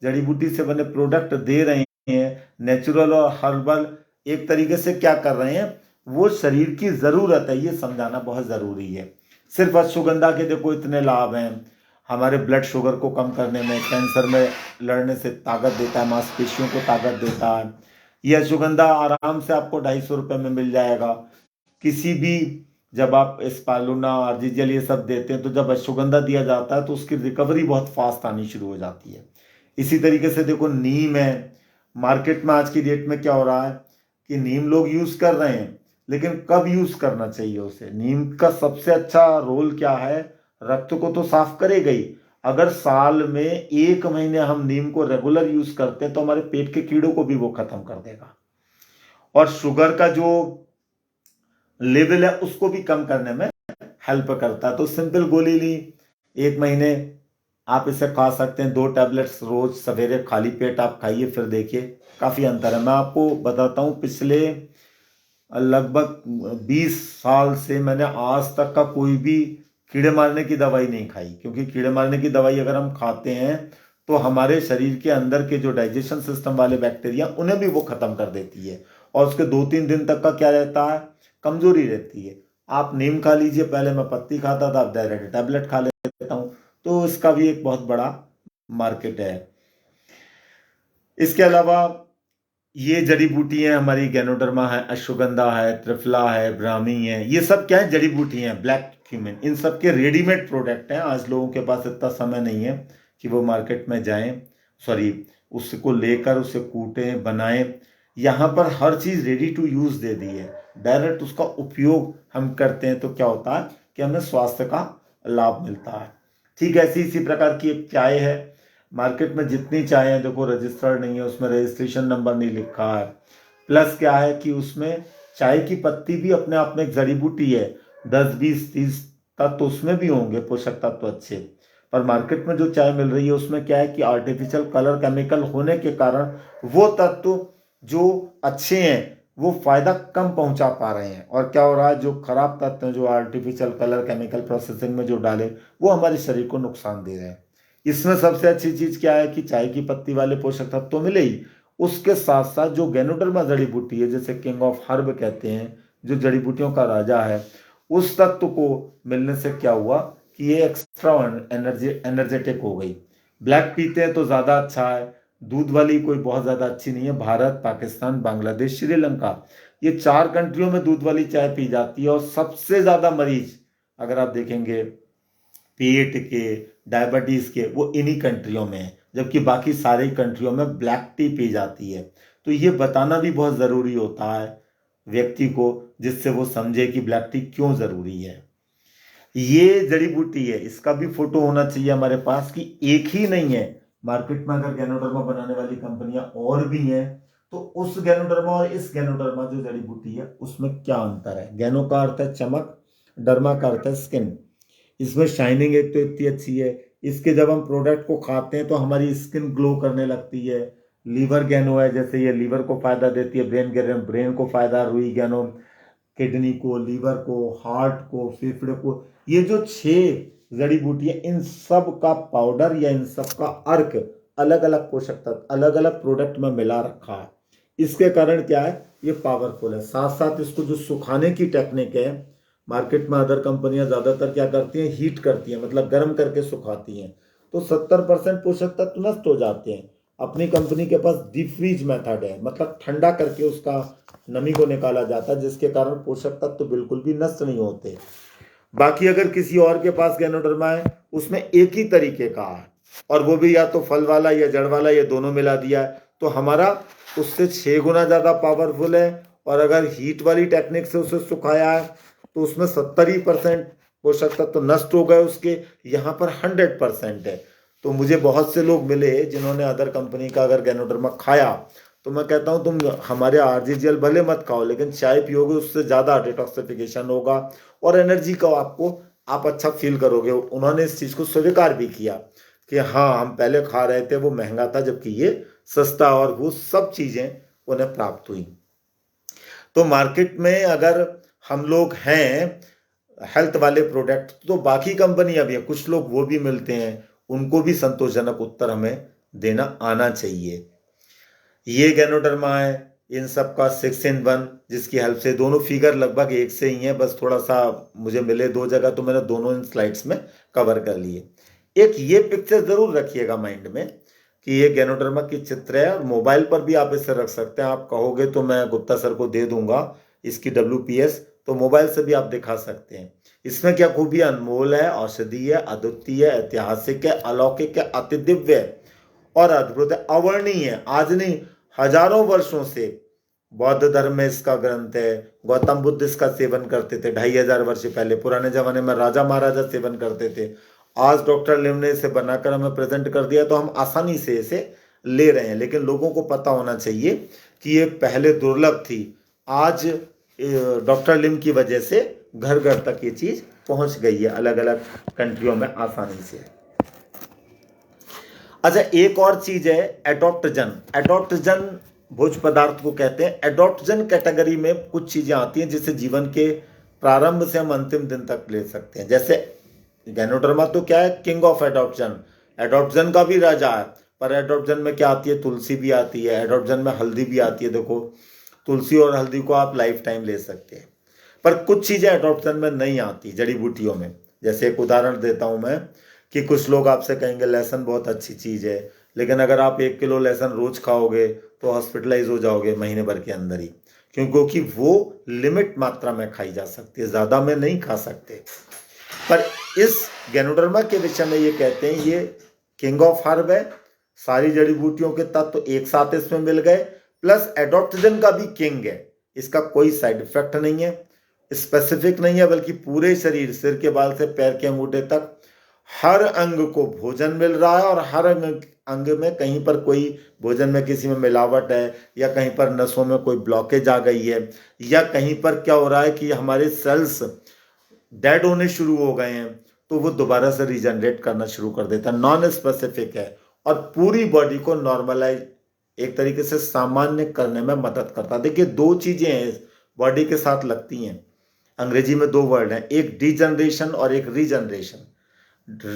जड़ी बूटी से बने प्रोडक्ट दे रहे हैं, नेचुरल और हर्बल एक तरीके से क्या कर रहे हैं, वो शरीर की जरूरत है, ये समझाना बहुत जरूरी है। सिर्फ अश्वगंधा के देखो इतने लाभ हैं, हमारे ब्लड शुगर को कम करने में, कैंसर में लड़ने से ताकत देता है, मांसपेशियों को ताकत देता है। यह अश्वगंधा आराम से आपको 250 रुपये में मिल जाएगा। किसी भी, जब आप स्पालुना, आर्जिजल ये सब देते हैं तो जब अश्वगंधा दिया जाता है तो उसकी रिकवरी बहुत फास्ट आनी शुरू हो जाती है। इसी तरीके से देखो नीम है। मार्केट में आज की डेट में क्या हो रहा है कि नीम लोग यूज कर रहे हैं, लेकिन कब यूज करना चाहिए उसे। नीम का सबसे अच्छा रोल क्या है, रक्त को तो साफ करेगा ही। अगर साल में 1 महीने हम नीम को रेगुलर यूज करते हैं तो हमारे पेट के कीड़ों को भी वो खत्म कर देगा, और शुगर का जो लेवल है उसको भी कम करने में हेल्प करता है। तो सिंपल गोली ली, 1 महीने आप इसे खा सकते हैं, 2 टैबलेट्स रोज सवेरे खाली पेट आप खाइए, फिर देखिए काफी अंतर है। मैं आपको बताता हूँ, पिछले लगभग 20 साल से मैंने आज तक का कोई भी कीड़े मारने की दवाई नहीं खाई, क्योंकि कीड़े मारने की दवाई अगर हम खाते हैं तो हमारे शरीर के अंदर के जो डाइजेशन सिस्टम वाले बैक्टीरिया उन्हें भी वो खत्म कर देती है, और उसके 2-3 दिन तक का क्या रहता है, कमजोरी रहती है। आप नीम खा लीजिए, पहले मैं पत्ती खाता था, अब डायरेक्ट टैबलेट खा लेता हूँ। तो इसका भी एक बहुत बड़ा मार्केट है। इसके अलावा ये जड़ी बूटियां हमारी गैनोडर्मा है, अश्वगंधा है, त्रिफला है, ब्राह्मी है, ये सब क्या है, जड़ी बूटियां हैं, ब्लैक क्यूमिन, इन सब के रेडीमेड प्रोडक्ट हैं। आज लोगों के पास इतना समय नहीं है कि वो मार्केट में जाएं, सॉरी, उसको लेकर उसे कूटें, बनाएं। यहाँ पर हर चीज़ रेडी टू यूज़ दे दी है, डायरेक्ट उसका उपयोग हम करते हैं, तो क्या होता है कि हमें स्वास्थ्य का लाभ मिलता है। ठीक ऐसी इसी प्रकार की एक चाय है। मार्केट में जितनी चाय है, देखो रजिस्टर्ड नहीं है, उसमें रजिस्ट्रेशन नंबर नहीं लिखा है। प्लस क्या है कि उसमें चाय की पत्ती भी अपने आप में एक जड़ी बूटी है, 10 20 30 तत्व उसमें भी होंगे, पोषक तत्व अच्छे। पर मार्केट में जो चाय मिल रही है उसमें क्या है कि आर्टिफिशियल कलर केमिकल होने के कारण वो तत्व जो अच्छे हैं वो फायदा कम पहुंचा पा रहे हैं, और क्या हो रहा है, जो खराब तत्व जो आर्टिफिशियल कलर केमिकल प्रोसेसिंग में जो डाले वो हमारे शरीर को नुकसान दे रहे हैं। इसमें सबसे अच्छी चीज क्या है कि चाय की पत्ती वाले पोषक तत्व तो मिले ही, उसके साथ साथ जो गैनोडर्मा जड़ी बूटी है, जैसे किंग ऑफ हर्ब कहते हैं, जो जड़ी बूटियों का राजा है, उस तत्व को मिलने से क्या हुआ कि ये एक्स्ट्रा एनर्जेटिक हो गई। ब्लैक पीते हैं तो ज्यादा अच्छा है, दूध वाली कोई बहुत ज्यादा अच्छी नहीं है। भारत, पाकिस्तान, बांग्लादेश, श्रीलंका, ये 4 कंट्रियों में दूध वाली चाय पी जाती है, और सबसे ज्यादा मरीज अगर आप देखेंगे पेट के, डायबिटीज के, वो इन्हीं कंट्रियों में है, जबकि बाकी सारी कंट्रियों में ब्लैक टी पी जाती है। तो ये बताना भी बहुत ज़रूरी होता है व्यक्ति को, जिससे वो समझे कि ब्लैक टी क्यों ज़रूरी है। ये जड़ी बूटी है, इसका भी फोटो होना चाहिए हमारे पास कि एक ही नहीं है। मार्केट में अगर गैनोडर्मा बनाने वाली कंपनियां और भी हैं, तो उस गैनोडर्मा और इस गैनोडर्मा जो जड़ी बूटी है उसमें क्या अंतर है। गैनो का अर्थ है चमक, डर्मा का अर्थ है स्किन। इसमें शाइनिंग एक तो इतनी अच्छी है, इसके जब हम प्रोडक्ट को खाते हैं तो हमारी स्किन ग्लो करने लगती है। लीवर गैनो है, जैसे ये लीवर को फायदा देती है, ब्रेन गैनो, ब्रेन को फायदा, रुई गैनो किडनी को, लीवर को, हार्ट को, फेफड़े को। ये जो 6 जड़ी बूटियां, इन सब का पाउडर या इन सब का अर्क अलग अलग पोषक तत्व अलग अलग प्रोडक्ट में मिला रखा है। इसके कारण क्या है, ये पावरफुल है। साथ साथ इसको जो सुखाने की टेक्निक है, मार्केट में अदर कंपनियां ज्यादातर क्या करती हैं, हीट करती हैं, मतलब गर्म करके सुखाती हैं, तो 70% पोषक तत्व नष्ट हो जाते हैं। अपनी कंपनी के पास डीप फ्रीज मेथड है, मतलब ठंडा करके उसका नमी को निकाला जाता है, जिसके कारण पोषक तत्व बिल्कुल भी नष्ट नहीं होते। बाकी अगर किसी और के पास गैनोडर्मा है, उसमें एक ही तरीके का है, और वो भी या तो फल वाला या जड़ वाला, या दोनों मिला दिया है, तो हमारा उससे 6 गुना ज्यादा पावरफुल है। और अगर हीट वाली टेक्निक से उसे सुखाया है तो उसमें 70% पोषक तत्व तो नष्ट हो गए उसके, यहाँ पर 100% है। तो मुझे बहुत से लोग मिले जिन्होंने अदर कंपनी का अगर गैनोडर्मा खाया, तो मैं कहता हूँ तुम हमारे आरजीजीएल भले मत खाओ, लेकिन चाय पियोगे उससे ज़्यादा डिटॉक्सिफिकेशन होगा और एनर्जी का आपको आप अच्छा फील करोगे। उन्होंने इस चीज़ को स्वीकार भी किया कि हाँ, हम पहले खा रहे थे वो महंगा था, जबकि ये सस्ता, और वो सब चीज़ें उन्हें प्राप्त हुई। तो मार्केट में अगर हम लोग हैं हेल्थ वाले प्रोडक्ट, तो बाकी कंपनियां भी हैं, कुछ लोग वो भी मिलते हैं, उनको भी संतोषजनक उत्तर हमें देना आना चाहिए। ये गैनोडर्मा है, इन सब का 6 in 1, जिसकी हेल्प से दोनों फिगर लगभग एक से ही है, बस थोड़ा सा मुझे मिले 2 जगह, तो मैंने दोनों इन स्लाइड्स में कवर कर लिए। एक ये पिक्चर जरूर रखिएगा माइंड में कि ये गैनोडर्मा की चित्र है, और मोबाइल पर भी आप इसे रख सकते हैं। आप कहोगे तो मैं गुप्ता सर को दे दूंगा इसकी WPS, तो मोबाइल से भी आप दिखा सकते हैं। इसमें क्या खूबी, अनमोल है, औषधीय है, अद्वितीय है, ऐतिहासिक है, अलौकिक है, अति दिव्य है और अद्भुत है, अवर्णीय है। आज नहीं, हजारों वर्षों से बौद्ध धर्म में इसका ग्रंथ है। गौतम बुद्ध इसका सेवन करते थे 2500 वर्ष पहले, पुराने जमाने में राजा महाराजा सेवन करते थे। आज डॉक्टर लिम ने इसे बनाकर हमें प्रेजेंट कर दिया, तो हम आसानी से इसे ले रहे हैं। लेकिन लोगों को पता होना चाहिए कि ये पहले दुर्लभ थी, आज डॉक्टर लिम की वजह से घर घर तक ये चीज पहुंच गई है, अलग अलग कंट्रियों में आसानी से। अच्छा, एक और चीज है एडॉप्टजन। एडॉप्टजन भोज्य पदार्थ को कहते हैं। एडॉप्टजन कैटेगरी में कुछ चीजें आती हैं जिसे जीवन के प्रारंभ से हम अंतिम दिन तक ले सकते हैं। जैसे गैनोडर्मा तो क्या है, किंग ऑफ एडॉप्टजन, एडॉप्टजन का भी राजा है। पर एडॉप्टजन में क्या आती है, तुलसी भी आती है, एडॉप्टजन में हल्दी भी आती है। देखो, तुलसी और हल्दी को आप लाइफ टाइम ले सकते हैं। पर कुछ चीजें एडॉप्शन में नहीं आती जड़ी बूटियों में। जैसे एक उदाहरण देता हूं मैं कि कुछ लोग आपसे कहेंगे लहसुन बहुत अच्छी चीज है, लेकिन अगर आप 1 किलो लहसुन रोज खाओगे तो हॉस्पिटलाइज हो जाओगे महीने भर के अंदर ही, क्योंकि वो लिमिट मात्रा में खाई जा सकती है, ज्यादा में नहीं खा सकते। पर इस गैनोडर्मा के विषय में ये कहते हैं ये किंग ऑफ हर्ब है, सारी जड़ी बूटियों के तत्व तो एक साथ इसमें मिल गए, प्लस एडॉप्टोजन का भी किंग है। इसका कोई साइड इफेक्ट नहीं है, स्पेसिफिक नहीं है, बल्कि पूरे शरीर, सिर के बाल से पैर के अंगूठे तक हर अंग को भोजन मिल रहा है, और हर अंग में कहीं पर कोई भोजन में किसी में मिलावट है, या कहीं पर नसों में कोई ब्लॉकेज आ गई है, या कहीं पर क्या हो रहा है कि हमारे सेल्स डेड होने शुरू हो गए हैं, तो वो दोबारा से रीजनरेट करना शुरू कर देता है। नॉन स्पेसिफिक है और पूरी बॉडी को नॉर्मलाइज, एक तरीके से सामान्य करने में मदद करता है। देखिए 2 चीजें हैं बॉडी के साथ लगती हैं, अंग्रेजी में 2 वर्ड हैं, एक डीजनरेशन और एक रीजनरेशन।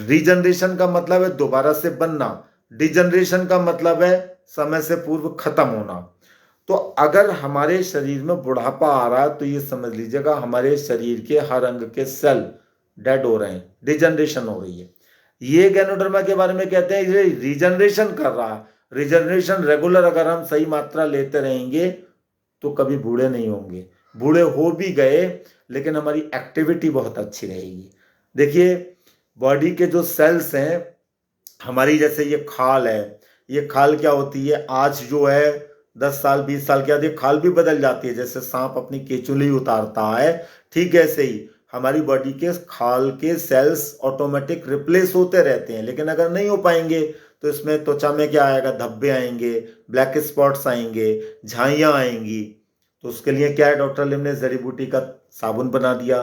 रीजनरेशन का मतलब है दोबारा से बनना, डिजनरेशन का मतलब है समय से पूर्व खत्म होना। तो अगर हमारे शरीर में बुढ़ापा आ रहा है तो ये समझ लीजिएगा हमारे शरीर के हर अंग के सेल डेड हो रहे हैं, डिजनरेशन हो रही है। ये गैनोडर्मा के बारे में कहते हैं ये रीजनरेशन कर रहा है। रीजनरेशन रेगुलर अगर हम सही मात्रा लेते रहेंगे तो कभी बूढ़े नहीं होंगे, बूढ़े हो भी गए लेकिन हमारी एक्टिविटी बहुत अच्छी रहेगी। देखिए बॉडी के जो सेल्स हैं हमारी, जैसे ये खाल है, ये खाल क्या होती है, आज जो है 10 साल 20 साल के बाद ये खाल भी बदल जाती है, जैसे सांप अपनी केचुली उतारता है, ठीक ऐसे ही हमारी बॉडी के खाल के सेल्स ऑटोमेटिक रिप्लेस होते रहते हैं। लेकिन अगर नहीं हो पाएंगे तो इसमें त्वचा में क्या आएगा, धब्बे आएंगे, ब्लैक स्पॉट्स आएंगे, झाइयाँ आएंगी। तो उसके लिए क्या है, डॉक्टर लिम ने जड़ी बूटी का साबुन बना दिया।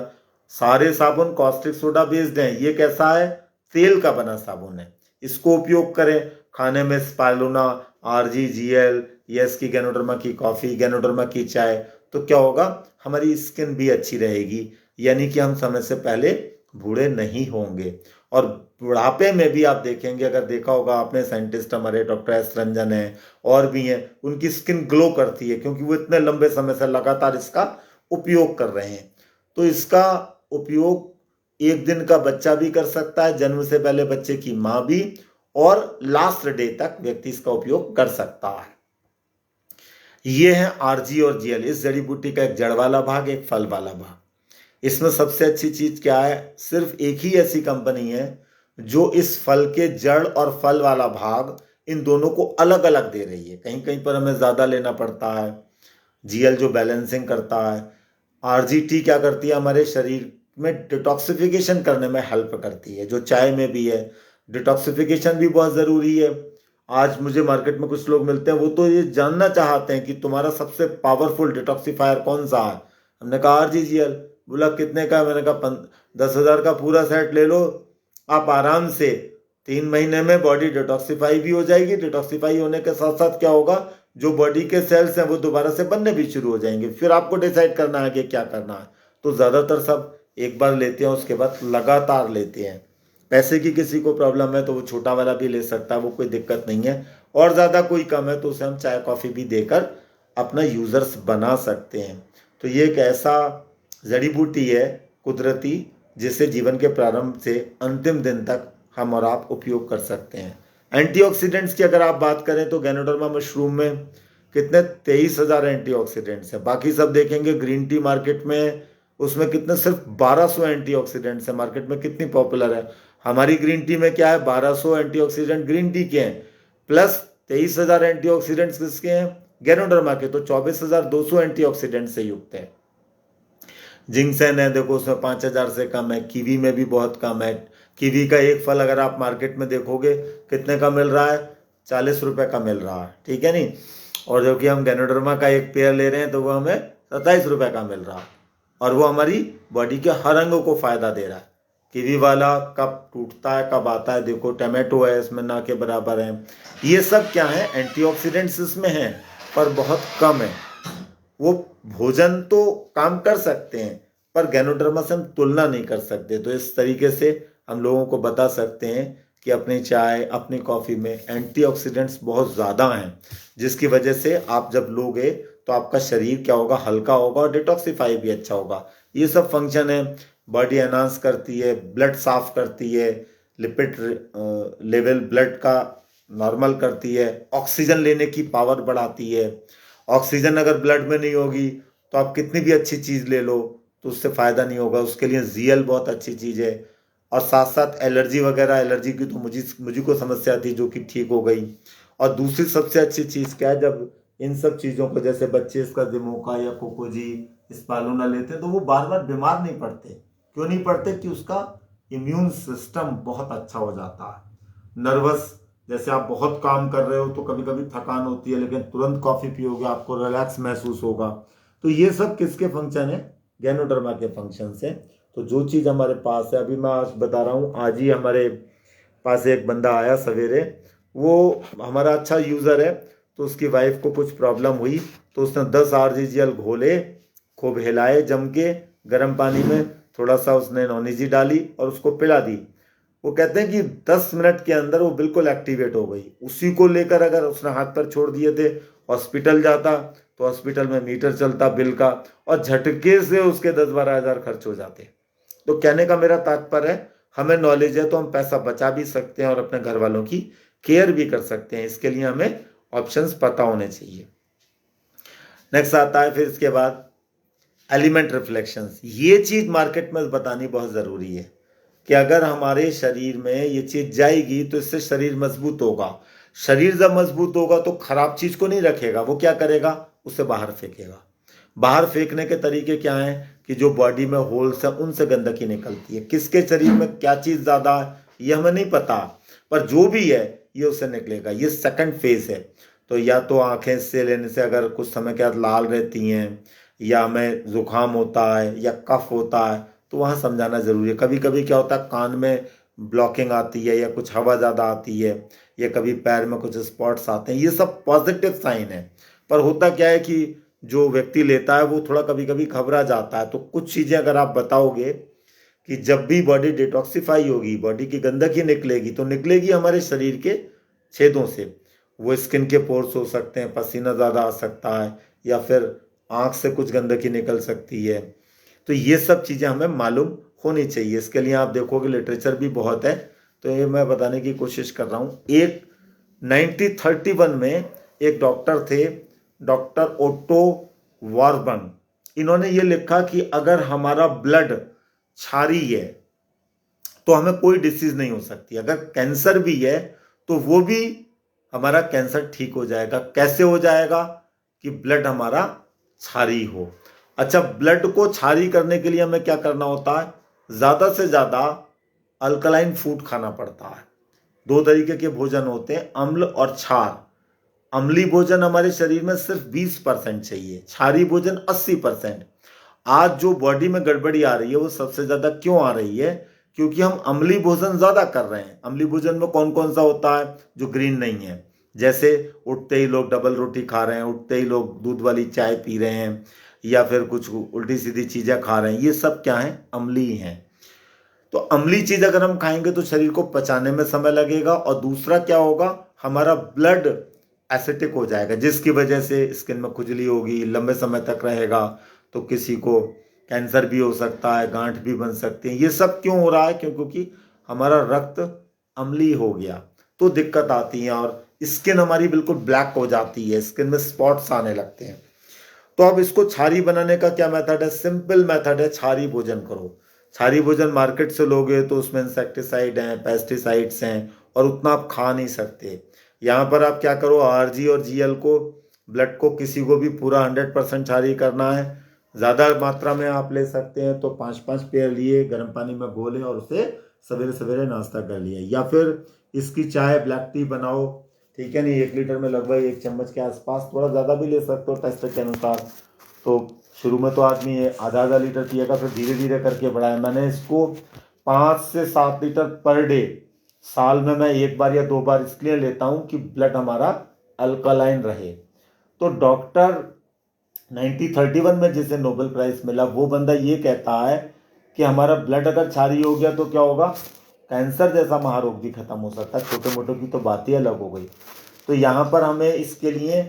सारे साबुन कॉस्टिक सोडा बेस्ड हैं, ये कैसा है, तेल का बना साबुन है। इसको उपयोग करें खाने में, स्पाइरुलिना, आरजी, जीएल, यस की गैनोडर्मा की कॉफी, गैनोडर्मा की चाय, तो क्या होगा, हमारी स्किन भी अच्छी रहेगी, यानी कि हम समय से पहले बूढ़े नहीं होंगे। और बुढ़ापे में भी आप देखेंगे, अगर देखा होगा आपने, साइंटिस्ट हमारे डॉक्टर एस रंजन है और भी हैं, उनकी स्किन ग्लो करती है क्योंकि वो इतने लंबे समय से लगातार इसका उपयोग कर रहे हैं। तो इसका उपयोग 1 दिन का बच्चा भी कर सकता है, जन्म से पहले बच्चे की माँ भी, और लास्ट डे तक व्यक्ति इसका उपयोग कर सकता है। ये है आरजी और जीएल, इस जड़ी बूटी का एक जड़ वाला भाग, एक फल वाला भाग। इसमें सबसे अच्छी चीज क्या है, सिर्फ एक ही ऐसी कंपनी है जो इस फल के जड़ और फल वाला भाग, इन दोनों को अलग अलग दे रही है। कहीं कहीं पर हमें ज्यादा लेना पड़ता है, जीएल जो बैलेंसिंग करता है, आरजीटी क्या करती है, हमारे शरीर में डिटॉक्सिफिकेशन करने में हेल्प करती है, जो चाय में भी है। डिटॉक्सिफिकेशन भी बहुत ज़रूरी है। आज मुझे मार्केट में कुछ लोग मिलते हैं, वो तो ये जानना चाहते हैं कि तुम्हारा सबसे पावरफुल डिटॉक्सिफायर कौन सा है। हमने कहा आरजीजीएल। बोला कितने का है, मैंने कहा 10,000 का पूरा सेट ले लो, आप आराम से 3 महीने में बॉडी डिटॉक्सिफाई भी हो जाएगी। डिटॉक्सिफाई होने के साथ साथ क्या होगा, जो बॉडी के सेल्स हैं वो दोबारा से बनने भी शुरू हो जाएंगे। फिर आपको डिसाइड करना है कि क्या करना है। तो ज़्यादातर सब एक बार लेते हैं, उसके बाद लगातार लेते हैं। पैसे की किसी को प्रॉब्लम है तो वो छोटा वाला भी ले सकता है, वो कोई दिक्कत नहीं है। और ज़्यादा कोई कम है तो उसे हम चाय कॉफ़ी भी देकर अपना यूज़र्स बना सकते हैं। तो ये एक ऐसा जड़ी बूटी है कुदरती, जिसे जीवन के प्रारंभ से अंतिम दिन तक हम और आप उपयोग कर सकते हैं। एंटीऑक्सीडेंट्स की अगर आप बात करें तो गैनोडर्मा मशरूम में कितने 23,000 एंटीऑक्सीडेंट्स हैं। बाकी सब देखेंगे ग्रीन टी मार्केट में, उसमें कितने सिर्फ 1200 एंटीऑक्सीडेंट्स हैं। मार्केट में कितनी पॉपुलर है। हमारी ग्रीन टी में क्या है, 1200 एंटीऑक्सीडेंट ग्रीन टी के हैं, प्लस 23,000 एंटीऑक्सीडेंट्स किसके हैं, गैनोडर्मा के। तो 24,200 एंटीऑक्सीडेंट से युक्त है। जिंक्सन है, देखो उसमें 5,000 से कम है। कीवी में भी बहुत कम है। कीवी का एक फल अगर आप मार्केट में देखोगे कितने का मिल रहा है, 40 रुपए का मिल रहा है, ठीक है नहीं। और जो कि हम गैनोडर्मा का एक पेयर ले रहे हैं तो वो हमें 27 रुपए का मिल रहा है, और वो हमारी बॉडी के हर अंगों को फायदा दे रहा है। कीवी वाला कब टूटता है कब आता है, देखो टमाटो है इसमें ना के बराबर है। ये सब क्या है, एंटीऑक्सीडेंट्स इसमें हैं पर बहुत कम है। वो भोजन तो काम कर सकते हैं पर गैनोडर्मा से हम तुलना नहीं कर सकते। तो इस तरीके से हम लोगों को बता सकते हैं कि अपनी चाय अपनी कॉफ़ी में एंटीऑक्सीडेंट्स बहुत ज़्यादा हैं, जिसकी वजह से आप जब लोगे तो आपका शरीर क्या होगा, हल्का होगा और डिटॉक्सिफाई भी अच्छा होगा। ये सब फंक्शन है। बॉडी एनहांस करती है, ब्लड साफ करती है, लिपिड लेवल ब्लड का नॉर्मल करती है, ऑक्सीजन लेने की पावर बढ़ाती है। ऑक्सीजन अगर ब्लड में नहीं होगी तो आप कितनी भी अच्छी चीज़ ले लो तो उससे फ़ायदा नहीं होगा। उसके लिए जीएल बहुत अच्छी चीज़ है। और साथ साथ एलर्जी वगैरह, एलर्जी की तो मुझे को समस्या थी जो कि ठीक हो गई। और दूसरी सबसे अच्छी चीज़ क्या है, जब इन सब चीज़ों को जैसे बच्चे इसका दिमोका या कोकोजी स्पालूना लेते हैं तो वो बार बार बीमार नहीं पड़ते। क्यों नहीं पड़ते? कि उसका इम्यून सिस्टम बहुत अच्छा हो जाता है। नर्वस, जैसे आप बहुत काम कर रहे हो तो कभी कभी थकान होती है, लेकिन तुरंत कॉफ़ी पियोगे आपको रिलैक्स महसूस होगा। तो ये सब किसके फंक्शन है? गैनोडर्मा के फंक्शन से। तो जो चीज़ हमारे पास है, अभी मैं आज बता रहा हूँ, आज ही हमारे पास एक बंदा आया सवेरे, वो हमारा अच्छा यूज़र है। तो उसकी वाइफ को कुछ प्रॉब्लम हुई तो उसने 10 RGGL घोले, खूब हिलाए जम के, गर्म पानी में थोड़ा सा उसने नॉनिजी डाली और उसको पिला दी। वो कहते हैं कि 10 मिनट के अंदर वो बिल्कुल एक्टिवेट हो गई। उसी को लेकर अगर उसने हाथ पर छोड़ दिए थे, हॉस्पिटल जाता तो हॉस्पिटल में मीटर चलता बिल का, और झटके से उसके 10-12 हज़ार खर्च हो जाते। तो कहने का मेरा तात्पर्य है, हमें नॉलेज है तो हम पैसा बचा भी सकते हैं और अपने घर वालों की केयर भी कर सकते हैं। इसके लिए हमें ऑप्शंस पता होने चाहिए। नेक्स्ट आता है फिर इसके बाद एलिमेंट रिफ्लेक्शंस। ये चीज़ मार्केट में बतानी बहुत ज़रूरी है कि अगर हमारे शरीर में ये चीज़ जाएगी तो इससे शरीर मजबूत होगा। शरीर जब मजबूत होगा तो खराब चीज़ को नहीं रखेगा, वो क्या करेगा? उसे बाहर फेंकेगा। बाहर फेंकने के तरीके क्या हैं? कि जो बॉडी में होल्स है उनसे गंदगी निकलती है। किसके शरीर में क्या चीज़ ज़्यादा है ये हमें नहीं पता, पर जो भी है ये उससे निकलेगा। ये सेकंड फेज है। तो या तो आंखें से लेने से अगर कुछ समय के बाद लाल रहती हैं, या हमें जुकाम होता है या कफ होता है तो वहाँ समझाना ज़रूरी है। कभी कभी क्या होता है, कान में ब्लॉकिंग आती है या कुछ हवा ज़्यादा आती है, या कभी पैर में कुछ स्पॉट्स आते हैं, ये सब पॉजिटिव साइन है। पर होता क्या है कि जो व्यक्ति लेता है वो थोड़ा कभी कभी घबरा जाता है। तो कुछ चीज़ें अगर आप बताओगे कि जब भी बॉडी डिटॉक्सिफाई होगी, बॉडी की गंदगी निकलेगी, तो निकलेगी हमारे शरीर के छेदों से। वो स्किन के पोर्स हो सकते हैं, पसीना ज़्यादा आ सकता है, या फिर आँख से कुछ गंदगी निकल सकती है। तो ये सब चीज़ें हमें मालूम होनी चाहिए। इसके लिए आप देखोगे लिटरेचर भी बहुत है, तो ये मैं बताने की कोशिश कर रहा हूँ। एक 1931 में एक डॉक्टर थे, डॉक्टर ओटो वार्बन। इन्होंने ये लिखा कि अगर हमारा ब्लड क्षारीय है तो हमें कोई डिसीज नहीं हो सकती। अगर कैंसर भी है तो वो भी हमारा कैंसर ठीक हो जाएगा। कैसे हो जाएगा? कि ब्लड हमारा क्षारीय हो। अच्छा, ब्लड को क्षारीय करने के लिए हमें क्या करना होता है? ज़्यादा से ज़्यादा अल्कलाइन फूड खाना पड़ता है। 2 तरीके के भोजन होते हैं, अम्ल और क्षार। अम्लीय भोजन हमारे शरीर में सिर्फ 20% चाहिए, क्षारीय भोजन 80%। आज जो बॉडी में गड़बड़ी आ रही है वो सबसे ज़्यादा क्यों आ रही है? क्योंकि हम अम्लीय भोजन ज़्यादा कर रहे हैं। अम्लीय भोजन में कौन कौन सा होता है? जो ग्रीन नहीं है। जैसे उठते ही लोग डबल रोटी खा रहे हैं, उठते ही लोग दूध वाली चाय पी रहे हैं, या फिर कुछ उल्टी सीधी चीज़ें खा रहे हैं। ये सब क्या है? अम्लीय हैं। तो अम्लीय चीज अगर हम खाएंगे तो शरीर को पचाने में समय लगेगा, और दूसरा क्या होगा? हमारा ब्लड एसिडिक हो जाएगा, जिसकी वजह से स्किन में खुजली होगी, लंबे समय तक रहेगा। तो किसी को कैंसर भी हो सकता है, गांठ भी बन सकती है। ये सब क्यों हो रहा है? क्योंकि हमारा रक्त अम्लीय हो गया तो दिक्कत आती है, और स्किन हमारी बिल्कुल ब्लैक हो जाती है, स्किन में स्पॉट्स आने लगते हैं। तो अब इसको क्षारीय बनाने का क्या मेथड है? सिंपल मेथड है, क्षारीय भोजन करो। क्षारीय भोजन मार्केट से लोगे तो उसमें इंसेक्टिसाइड हैं, पेस्टिसाइड्स हैं, और उतना आप खा नहीं सकते। यहाँ पर आप क्या करो, आरजी और जीएल को, ब्लड को, किसी को भी पूरा 100% क्षारीय करना है, ज़्यादा मात्रा में आप ले सकते हैं तो 5-5 पेयर लिए, गर्म पानी में घोले और उसे सवेरे सवेरे नाश्ता कर लिया। या फिर इसकी चाय, ब्लैक टी बनाओ, ठीक है नहीं, 1 लीटर में लगभग 1 चम्मच के आसपास, थोड़ा ज़्यादा भी ले सकते हो टेस्ट के अनुसार। तो शुरू में तो आदमी आधा लीटर पिएगा, फिर धीरे धीरे करके बढ़ाया। मैंने इसको 5 से 7 लीटर पर डे, साल में मैं 1 बार या 2 बार इसलिए लेता हूँ कि ब्लड हमारा अल्कलाइन रहे। तो डॉक्टर 1931 में जिसे नोबेल प्राइज मिला, वो बंदा ये कहता है कि हमारा ब्लड अगर क्षारीय हो गया तो क्या होगा? कैंसर जैसा महारोग भी खत्म हो सकता है। छोटे मोटे की तो बात ही अलग हो गई। तो यहाँ पर हमें इसके लिए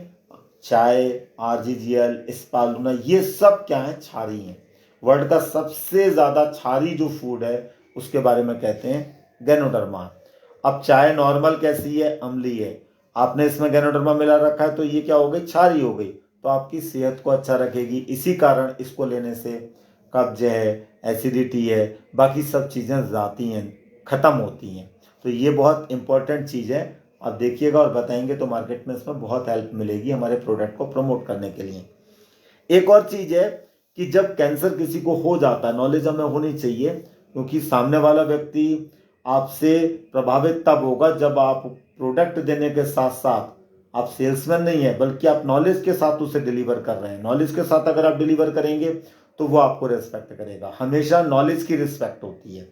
चाय, आरजीजीएल, स्पालूना, ये सब क्या है? क्षारीय हैं। वर्ल्ड का सबसे ज़्यादा क्षारी जो फूड है उसके बारे में कहते हैं गैनोडर्मा। अब चाय नॉर्मल कैसी है, अम्लीय है, आपने इसमें गैनोडर्मा मिला रखा है तो ये क्या हो गई, क्षारी हो गई, तो आपकी सेहत को अच्छा रखेगी। इसी कारण इसको लेने से कब्ज है, एसिडिटी है, बाकी सब चीज़ें जाती हैं, ख़त्म होती हैं। तो ये बहुत इंपॉर्टेंट चीज़ है। आप देखिएगा और बताएंगे तो मार्केट में इसमें बहुत हेल्प मिलेगी हमारे प्रोडक्ट को प्रमोट करने के लिए। एक और चीज़ है कि जब कैंसर किसी को हो जाता है, नॉलेज हमें होनी चाहिए, क्योंकि सामने वाला व्यक्ति आपसे प्रभावित तब होगा जब आप प्रोडक्ट देने के साथ साथ, आप सेल्समैन नहीं है बल्कि आप नॉलेज के साथ उसे डिलीवर कर रहे हैं। नॉलेज के साथ अगर आप डिलीवर करेंगे तो वो आपको रिस्पेक्ट करेगा। हमेशा नॉलेज की रिस्पेक्ट होती है।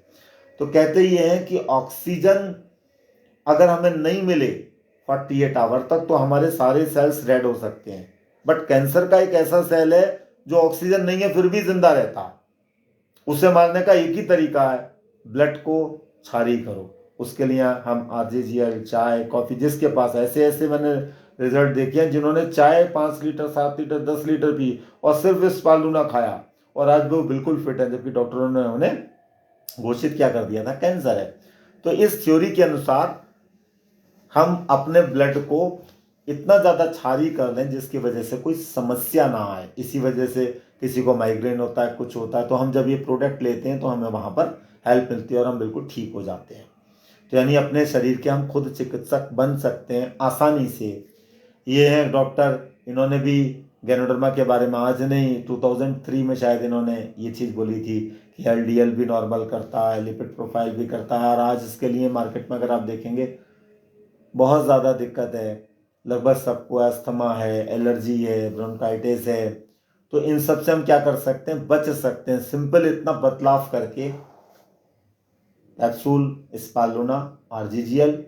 तो कहते ये हैं कि ऑक्सीजन अगर हमें नहीं मिले 48 आवर तक तो हमारे सारे सेल्स डेड हो सकते हैं, बट कैंसर का एक ऐसा सेल है जो ऑक्सीजन नहीं है फिर भी जिंदा रहता है। उसे मारने का एक ही तरीका है, ब्लड को क्षारीय करो। उसके लिए हम आरजीजीएल, चाय, कॉफी, जिसके पास ऐसे ऐसे मैंने रिजल्ट देखे हैं जिन्होंने चाय 5 लीटर, 7 लीटर, 10 लीटर पी और सिर्फ स्पालूना खाया और आज वो बिल्कुल फिट है, जबकि डॉक्टरों ने उन्हें घोषित क्या कर दिया था, कैंसर है। तो इस थ्योरी के अनुसार हम अपने ब्लड को इतना ज़्यादा क्षारीय कर दें जिसकी वजह से कोई समस्या ना आए। इसी वजह से किसी को माइग्रेन होता है, कुछ होता है, तो हम जब ये प्रोडक्ट लेते हैं तो हमें वहाँ पर हेल्प मिलती है और हम बिल्कुल ठीक हो जाते हैं। तो यानी अपने शरीर के हम खुद चिकित्सक बन सकते हैं आसानी से। ये है डॉक्टर, इन्होंने भी गैनोडर्मा के बारे में आज नहीं 2003 में शायद इन्होंने ये चीज़ बोली थी कि एलडीएल भी नॉर्मल करता है, लिपिड प्रोफाइल भी करता है, और आज इसके लिए मार्केट में अगर आप देखेंगे बहुत ज़्यादा दिक्कत है। लगभग सबको अस्थमा है, एलर्जी है, ब्रोंकाइटिस है। तो इन सब से हम क्या कर सकते हैं, बच सकते हैं, सिंपल इतना बदलाव करके। कैप्सूल, स्पालूना, आरजीजीएल,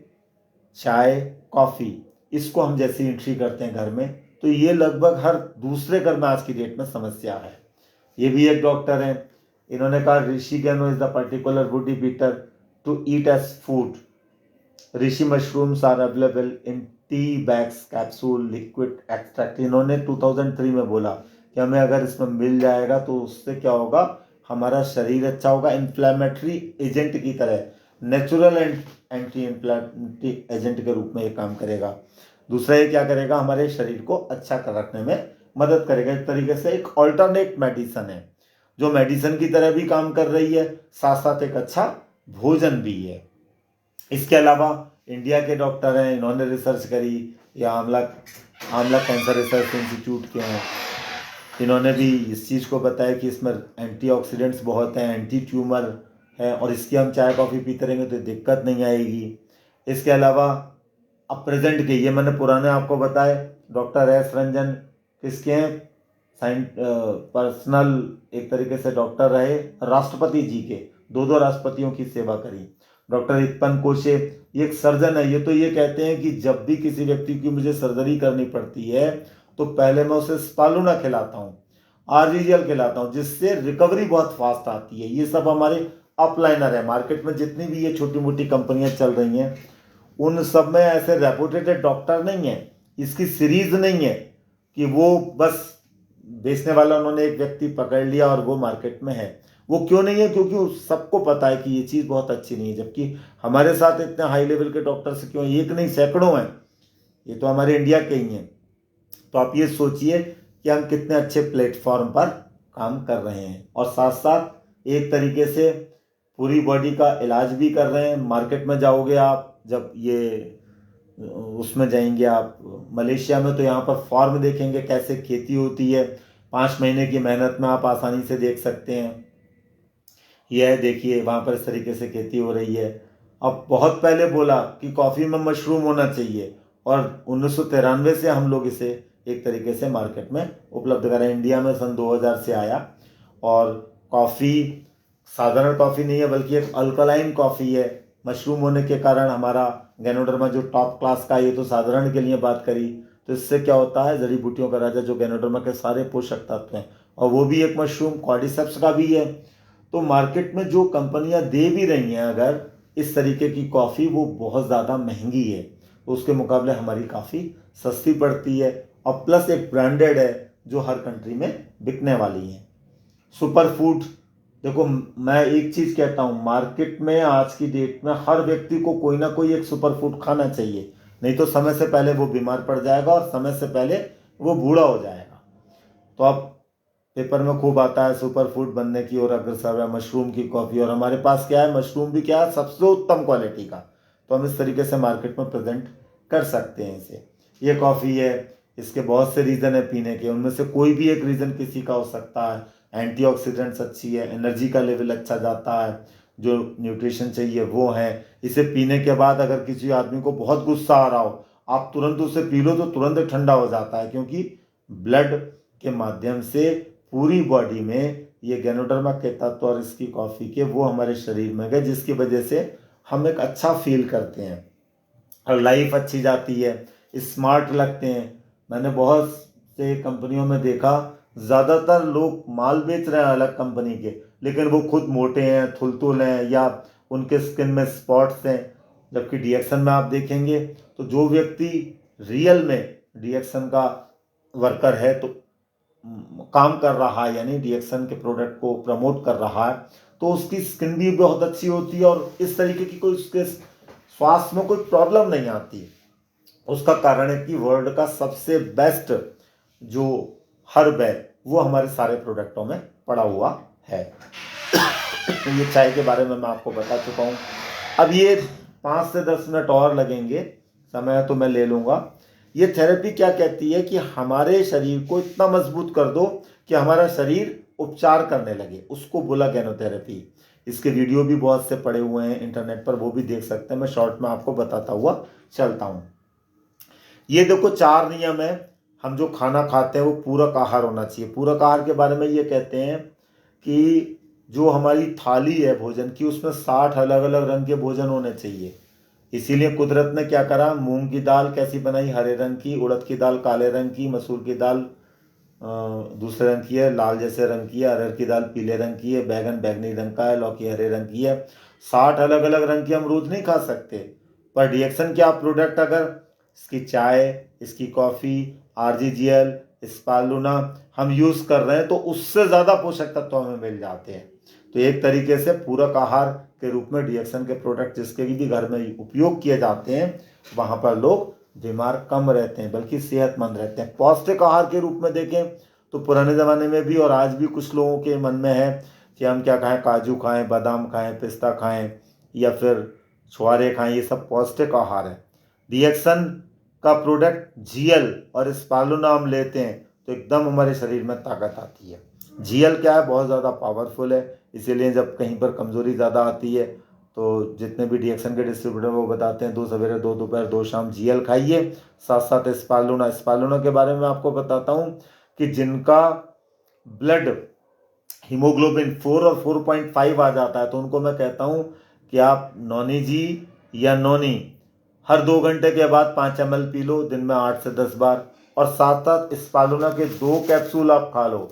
चाय, कॉफ़ी, इसको हम जैसे एंट्री करते हैं घर में तो ये लगभग हर दूसरे घर में आज की डेट में समस्या है। ये भी एक डॉक्टर हैं, इन्होंने कहा reishi gano is the particular woody bitter to eat as food. Reishi mushrooms are available in tea bags, capsule, liquid extract. इन्होंने 2003 में बोला कि हमें अगर इसमें मिल जाएगा तो उससे क्या होगा, हमारा शरीर अच्छा होगा, इन्फ्लेमेटरी एजेंट की तरह, नेचुरल एंटी इन्फ्लेमेटरी एजेंट के रूप में ये काम करेगा। दूसरा ये क्या करेगा, हमारे शरीर को अच्छा कर रखने में मदद करेगा। एक तरीके से एक ऑल्टरनेट मेडिसन है जो मेडिसिन की तरह भी काम कर रही है, साथ साथ एक अच्छा भोजन भी है। इसके अलावा इंडिया के डॉक्टर हैं, इन्होंने रिसर्च करी, या आमला कैंसर रिसर्च इंस्टीट्यूट के हैं, इन्होंने भी इस चीज़ को बताया कि इसमें एंटीऑक्सीडेंट्स बहुत हैं, एंटी ट्यूमर है, और इसकी हम चाय कॉफ़ी पीते रहेंगे तो दिक्कत नहीं आएगी। इसके अलावा अब प्रेजेंट के, ये मैंने पुराने आपको बताए, डॉक्टर एस रंजन किसके हैं, पर्सनल एक तरीके से डॉक्टर रहे, राष्ट्रपति जी के, 2 राष्ट्रपतियों की सेवा करी। डॉक्टर इत्पन कोशे, ये एक सर्जन है, ये तो ये कहते हैं कि जब भी किसी व्यक्ति की मुझे सर्जरी करनी पड़ती है तो पहले मैं उसे स्पालूना खिलाता हूँ, आरजीजीएल खिलाता हूँ, जिससे रिकवरी बहुत फास्ट आती है। ये सब हमारे अपलाइनर है। मार्केट में जितनी भी ये छोटी मोटी कंपनियां चल रही हैं उन सब में ऐसे रेपुटेड डॉक्टर नहीं है, इसकी सीरीज नहीं है कि वो बस बेचने वाला उन्होंने एक व्यक्ति पकड़ लिया और वो मार्केट में है। वो क्यों नहीं है, क्योंकि सबको पता है कि ये चीज़ बहुत अच्छी नहीं है, जबकि हमारे साथ इतने हाई लेवल के डॉक्टर्स क्यों, एक नहीं सैकड़ों हैं, ये तो हमारे इंडिया के ही हैं। तो आप ये सोचिए कि हम कितने अच्छे प्लेटफॉर्म पर काम कर रहे हैं और साथ साथ एक तरीके से पूरी बॉडी का इलाज भी कर रहे हैं। मार्केट में जाओगे आप, जब ये उसमें जाएंगे आप मलेशिया में, तो यहाँ पर फार्म देखेंगे कैसे खेती होती है, 5 महीने की मेहनत में आप आसानी से देख सकते हैं। यह देखिए वहाँ पर इस तरीके से खेती हो रही है। अब बहुत पहले बोला कि कॉफ़ी में मशरूम होना चाहिए और 1993 से हम लोग इसे एक तरीके से मार्केट में उपलब्ध करें। इंडिया में सन 2000 से आया और कॉफ़ी साधारण कॉफ़ी नहीं है बल्कि एक अल्कलाइन कॉफ़ी है। मशरूम होने के कारण हमारा गैनोडर्मा जो टॉप क्लास का, ये तो साधारण के लिए बात करी, तो इससे क्या होता है, जड़ी बूटियों का राजा जो गैनोडर्मा के सारे पोषक तत्व हैं, और वो भी एक मशरूम कॉर्डिसेप्स का भी है। तो मार्केट में जो कंपनियां दे भी रही हैं अगर इस तरीके की कॉफ़ी, वो बहुत ज़्यादा महंगी है, तो उसके मुकाबले हमारी काफ़ी सस्ती पड़ती है और प्लस एक ब्रांडेड है जो हर कंट्री में बिकने वाली है। Super food. देखो, मैं एक चीज कहता हूँ, मार्केट में आज की डेट में हर व्यक्ति को कोई ना कोई एक सुपर फूड खाना चाहिए, नहीं तो समय से पहले वो बीमार पड़ जाएगा और समय से पहले वो बूढ़ा हो जाएगा। तो अब पेपर में खूब आता है सुपर फूड बनने की ओर अग्रसर है, मशरूम की कॉफी, और हमारे पास क्या है, मशरूम भी क्या है, सबसे उत्तम क्वालिटी का। तो हम इस तरीके से मार्केट में प्रेजेंट कर सकते हैं इसे। ये कॉफी है, इसके बहुत से रीजन है पीने के, उनमें से कोई भी एक रीजन किसी का हो सकता है। एंटीऑक्सीडेंट्स अच्छी है, एनर्जी का लेवल अच्छा जाता है, जो न्यूट्रिशन चाहिए वो है। इसे पीने के बाद अगर किसी आदमी को बहुत गुस्सा आ रहा हो, आप तुरंत उसे पी लो तो तुरंत ठंडा हो जाता है, क्योंकि ब्लड के माध्यम से पूरी बॉडी में ये गैनोडर्मा के तत्व और इसकी कॉफ़ी के वो हमारे शरीर में गए, जिसकी वजह से हम एक अच्छा फील करते हैं और लाइफ अच्छी जाती है, स्मार्ट लगते हैं। मैंने बहुत से कंपनियों में देखा, ज़्यादातर लोग माल बेच रहे हैं अलग कंपनी के, लेकिन वो खुद मोटे हैं, थुलथुल हैं, या उनके स्किन में स्पॉट्स हैं। जबकि डीएक्सन में आप देखेंगे तो जो व्यक्ति रियल में डीएक्सन का वर्कर है, तो काम कर रहा है, यानी डीएक्सन के प्रोडक्ट को प्रमोट कर रहा है, तो उसकी स्किन भी बहुत अच्छी होती है और इस तरीके की कोई उसके स्वास्थ्य में कोई प्रॉब्लम नहीं आती। उसका कारण है कि वर्ल्ड का सबसे बेस्ट जो हर्ब है वो हमारे सारे प्रोडक्टों में पड़ा हुआ है। तो ये चाय के बारे में मैं आपको बता चुका हूँ। अब ये 5 से 10 मिनट और लगेंगे, समय तो मैं ले लूँगा। ये थेरेपी क्या कहती है कि हमारे शरीर को इतना मजबूत कर दो कि हमारा शरीर उपचार करने लगे, उसको बोला गैनोथेरेपी। इसके वीडियो भी बहुत से पड़े हुए हैं इंटरनेट पर, वो भी देख सकते हैं। मैं शॉर्ट में आपको बताता हुआ चलता हूँ। ये देखो 4 नियम है। हम जो खाना खाते हैं वो पूरक आहार होना चाहिए। पूरक आहार के बारे में ये कहते हैं कि जो हमारी थाली है भोजन की, उसमें 60 अलग अलग रंग के भोजन होने चाहिए। इसीलिए कुदरत ने क्या करा, मूंग की दाल कैसी बनाई, हरे रंग की, उड़द की दाल काले रंग की, मसूर की दाल दूसरे रंग की है, लाल जैसे रंग की है, अरहर की दाल पीले रंग की है, बैगन बैगनी रंग का है, लौकी हरे रंग की है। 60 अलग अलग रंग की हम रोज नहीं खा सकते, पर डीएक्सन के आप प्रोडक्ट अगर इसकी चाय, इसकी कॉफ़ी, आरजीजीएल, स्पालुना हम यूज़ कर रहे हैं तो उससे ज़्यादा पोषक तत्व हमें मिल जाते हैं। तो एक तरीके से पूरक आहार के रूप में डीएक्सन के प्रोडक्ट जिसके भी घर में उपयोग किए जाते हैं, वहाँ पर लोग बीमार कम रहते हैं, बल्कि सेहतमंद रहते हैं। पौष्टिक आहार के रूप में देखें तो पुराने ज़माने में भी और आज भी कुछ लोगों के मन में है कि हम क्या खाएं, काजू खाएं, बादाम खाएं, पिस्ता खाएं, या फिर छुआरे खाएं। ये सब पौष्टिक आहार है। डीएक्सन का प्रोडक्ट जीएल और स्पालुना हम लेते हैं तो एकदम हमारे शरीर में ताकत आती है। जीएल क्या है, बहुत ज़्यादा पावरफुल है, इसीलिए जब कहीं पर कमज़ोरी ज़्यादा आती है तो जितने भी डीएक्सन के डिस्ट्रीब्यूटर वो बताते हैं 2 सवेरे 2 दोपहर 2 शाम जीएल खाइए, साथ साथ स्पालुना। स्पालुना के बारे में आपको बताता हूँ कि जिनका ब्लड हीमोग्लोबिन 4 और 4.5 आ जाता है, तो उनको मैं कहता हूँ कि आप नौनी जी या नौनी हर 2 घंटे के बाद 5 ml पी लो, दिन में 8 से 10 बार, और साथ साथ स्पालुना के 2 कैप्सूल आप खा लो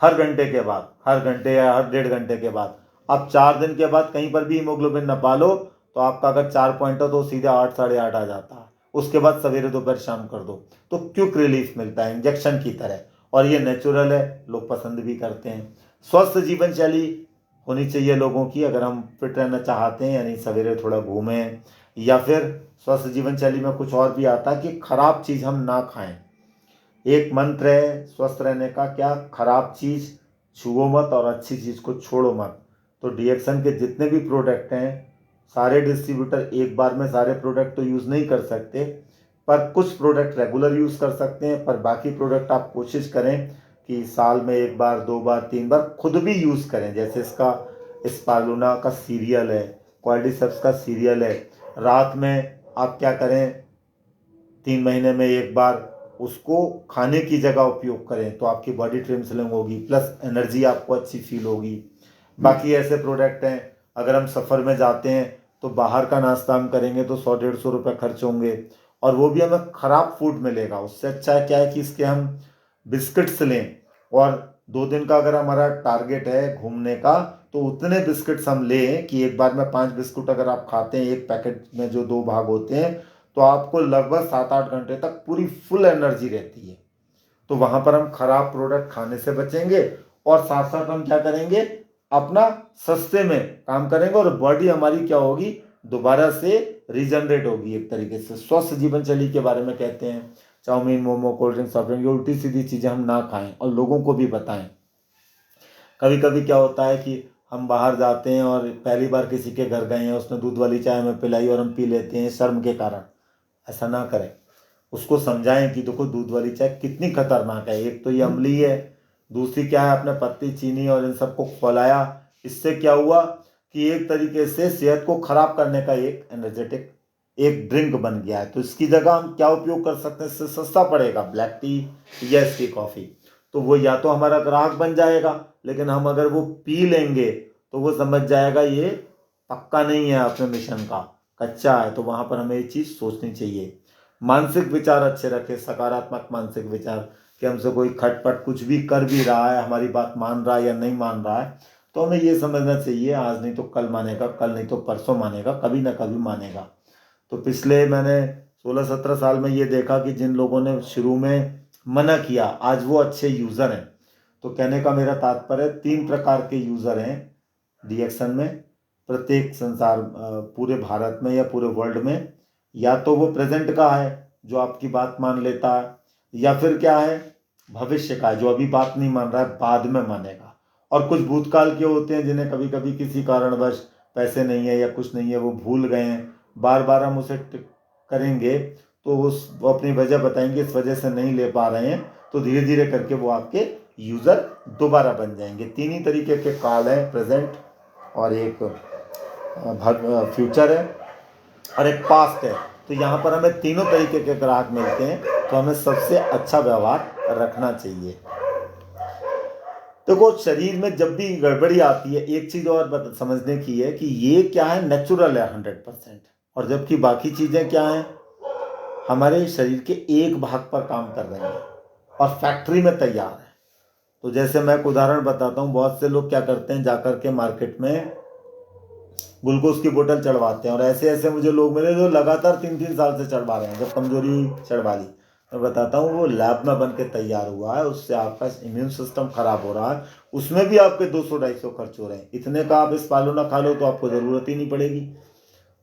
हर घंटे के बाद, हर घंटे या हर 1.5 घंटे के बाद। अब 4 दिन के बाद कहीं पर भी हीमोग्लोबिन न पालो तो आपका अगर 4 पॉइंट हो तो सीधे 8 साढ़े 8 आ जाता है। उसके बाद सवेरे दोपहर शाम कर दो तो क्विक रिलीफ मिलता है, इंजेक्शन की तरह, और ये नेचुरल है, लोग पसंद भी करते हैं। स्वस्थ जीवन शैली होनी चाहिए लोगों की, अगर हम फिट रहना चाहते हैं, यानी सवेरे थोड़ा घूमें, या फिर स्वस्थ जीवन शैली में कुछ और भी आता है कि खराब चीज़ हम ना खाएं। एक मंत्र है स्वस्थ रहने का, क्या, खराब चीज़ छुओ मत और अच्छी चीज़ को छोड़ो मत। तो डीएक्सन के जितने भी प्रोडक्ट हैं, सारे डिस्ट्रीब्यूटर एक बार में सारे प्रोडक्ट तो यूज़ नहीं कर सकते, पर कुछ प्रोडक्ट रेगुलर यूज़ कर सकते हैं। पर बाकी प्रोडक्ट आप कोशिश करें कि साल में 1 बार 2 बार 3 बार खुद भी यूज़ करें। जैसे इसका स्पालुना का सीरियल है, क्वाड्रिसेप्स का सीरियल है, रात में आप क्या करें, 3 महीने में 1 बार उसको खाने की जगह उपयोग करें तो आपकी बॉडी ट्रिम स्लिम होगी, प्लस एनर्जी आपको अच्छी फील होगी। बाकी ऐसे प्रोडक्ट हैं, अगर हम सफ़र में जाते हैं तो बाहर का नाश्ता हम करेंगे तो 100-150 रुपये खर्च होंगे, और वो भी हमें ख़राब फूड मिलेगा। उससे अच्छा क्या है कि इसके हम बिस्किट्स लें, और 2 दिन का अगर हमारा टारगेट है घूमने का तो उतने बिस्किट्स हम लें कि एक बार में 5 बिस्कुट अगर आप खाते हैं, एक पैकेट में जो 2 भाग होते हैं, तो आपको लगभग 7-8 घंटे तक पूरी फुल एनर्जी रहती है। तो वहाँ पर हम खराब प्रोडक्ट खाने से बचेंगे और साथ साथ हम क्या करेंगे, अपना सस्ते में काम करेंगे और बॉडी हमारी क्या होगी, दोबारा से रीजनरेट होगी। एक तरीके से स्वस्थ जीवन शैली के बारे में कहते हैं, chow mein, momo, cold drink, soft drink, ये उल्टी सीधी चीजें हम ना खाएं और लोगों को भी बताएं। कभी कभी क्या होता है कि हम बाहर जाते हैं और पहली बार किसी के घर गए हैं, उसने दूध वाली चाय हमें पिलाई और हम पी लेते हैं शर्म के कारण। ऐसा ना करें, उसको समझाएं कि देखो दूध वाली चाय कितनी खतरनाक है, एक तो ये अम्ली है, दूसरी क्या है, अपने पत्ती, चीनी और इन सबको खौलाया, इससे क्या हुआ कि एक तरीके से सेहत को खराब करने का एक एनर्जेटिक एक ड्रिंक बन गया है। तो इसकी जगह हम क्या उपयोग कर सकते हैं, इससे सस्ता पड़ेगा, ब्लैक टी या इसकी कॉफ़ी। तो वो या तो हमारा ग्राहक बन जाएगा, लेकिन हम अगर वो पी लेंगे तो वो समझ जाएगा ये पक्का नहीं है अपने मिशन का, कच्चा है। तो वहाँ पर हमें ये चीज़ सोचनी चाहिए। मानसिक विचार अच्छे रखें, सकारात्मक मानसिक विचार, कि हमसे कोई खटपट कुछ भी कर भी रहा है, हमारी बात मान रहा है या नहीं मान रहा है, तो हमें ये समझना चाहिए आज नहीं तो कल मानेगा, कल नहीं तो परसों मानेगा, कभी ना कभी मानेगा। तो पिछले मैंने 16-17 साल में ये देखा कि जिन लोगों ने शुरू में मना किया, आज वो अच्छे यूज़र हैं। तो कहने का मेरा तात्पर्य, 3 प्रकार के यूज़र हैं डीएक्सन में, प्रत्येक संसार, पूरे भारत में या पूरे वर्ल्ड में। या तो वो प्रेजेंट का है जो आपकी बात मान लेता है, या फिर क्या है, भविष्य का है जो अभी बात नहीं मान रहा है, बाद में मानेगा। और कुछ भूतकाल के होते हैं जिन्हें कभी कभी किसी कारणवश पैसे नहीं है या कुछ नहीं है, वो भूल गए हैं, बार बार हम उसे करेंगे तो वो अपनी वजह बताएंगे, इस वजह से नहीं ले पा रहे हैं, तो धीरे धीरे करके वो आपके यूज़र दोबारा बन जाएंगे। 3 ही तरीके के काल है, प्रेजेंट और एक फ्यूचर है और एक पास्ट है। तो यहाँ पर हमें तीनों तरीके के ग्राहक मिलते हैं, तो हमें सबसे अच्छा व्यवहार रखना चाहिए। देखो शरीर में जब भी गड़बड़ी आती है, एक चीज़ और समझने की है कि ये क्या है, नेचुरल है 100%, और जबकि बाकी चीज़ें क्या हैं, हमारे शरीर के एक भाग पर काम कर रही हैं और फैक्ट्री में तैयार है। तो जैसे मैं एक उदाहरण बताता हूँ, बहुत से लोग क्या करते हैं, जाकर के मार्केट में ग्लूकोज की बोतल चढ़वाते हैं, और ऐसे ऐसे मुझे लोग मिले जो लगातार 3-3 साल से चढ़वा रहे हैं। जब कमजोरी चढ़वा ली, मैं बताता हूँ वो लैब में बन के तैयार हुआ है, उससे आपका इम्यून सिस्टम खराब हो रहा है, उसमें भी आपके 200-250 खर्च हो रहे हैं। इतने का आप इस पालो ना खा लो तो आपको ज़रूरत ही नहीं पड़ेगी।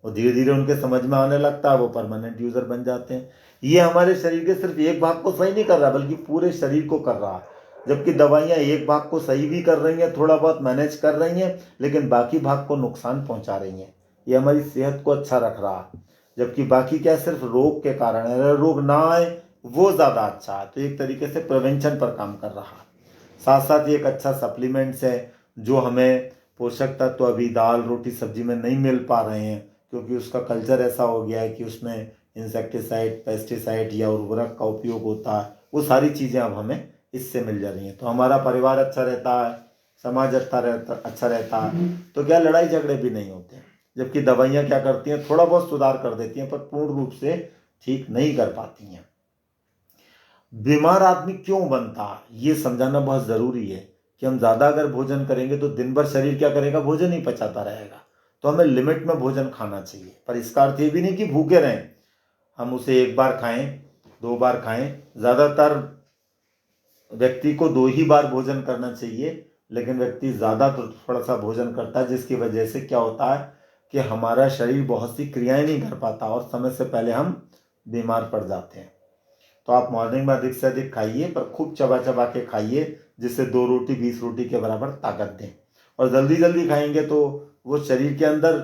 और धीरे धीरे उनके समझ में आने लगता है, वो परमानेंट यूज़र बन जाते हैं। ये हमारे शरीर के सिर्फ एक भाग को सही नहीं कर रहा, बल्कि पूरे शरीर को कर रहा है। जबकि दवाइयाँ एक भाग को सही भी कर रही हैं, थोड़ा बहुत मैनेज कर रही हैं, लेकिन बाकी भाग को नुकसान पहुंचा रही हैं। ये हमारी सेहत को अच्छा रख रहा है, जबकि बाकी क्या सिर्फ रोग के कारण है। अगर रोग ना आए वो ज़्यादा अच्छा है। तो एक तरीके से प्रिवेंशन पर काम कर रहा है। साथ साथ ये एक अच्छा सप्लीमेंट्स है जो हमें पोषक तत्व अभी दाल रोटी सब्जी में नहीं मिल पा रहे हैं, क्योंकि उसका कल्चर ऐसा हो गया है कि उसमें इंसेक्टिसाइड, पेस्टिसाइड या उर्वरक का उपयोग होता है। वो सारी चीज़ें अब हमें इससे मिल जा रही हैं। तो हमारा परिवार अच्छा रहता है, समाज अच्छा रहता है, तो क्या लड़ाई झगड़े भी नहीं होते हैं। जबकि दवाइयाँ क्या करती हैं, थोड़ा बहुत सुधार कर देती हैं, पर पूर्ण रूप से ठीक नहीं कर पाती हैं। बीमार आदमी क्यों बनता है, ये समझाना बहुत ज़रूरी है कि हम ज़्यादा अगर भोजन करेंगे तो दिन भर शरीर क्या करेगा, भोजन ही पचाता रहेगा। तो हमें लिमिट में भोजन खाना चाहिए, पर इसका अर्थ ये भी नहीं कि भूखे रहें। हम उसे 1 बार खाएं, 2 बार खाएं। ज़्यादातर व्यक्ति को 2 ही बार भोजन करना चाहिए, लेकिन व्यक्ति ज़्यादा तो थोड़ा सा भोजन करता है, जिसकी वजह से क्या होता है कि हमारा शरीर बहुत सी क्रियाएं नहीं कर पाता और समय से पहले हम बीमार पड़ जाते हैं। तो आप मॉर्निंग में अधिक से अधिक खाइए, पर खूब चबा चबा के खाइए, जिससे 2 रोटी 20 रोटी के बराबर ताकत दें। और जल्दी जल्दी खाएंगे तो वो शरीर के अंदर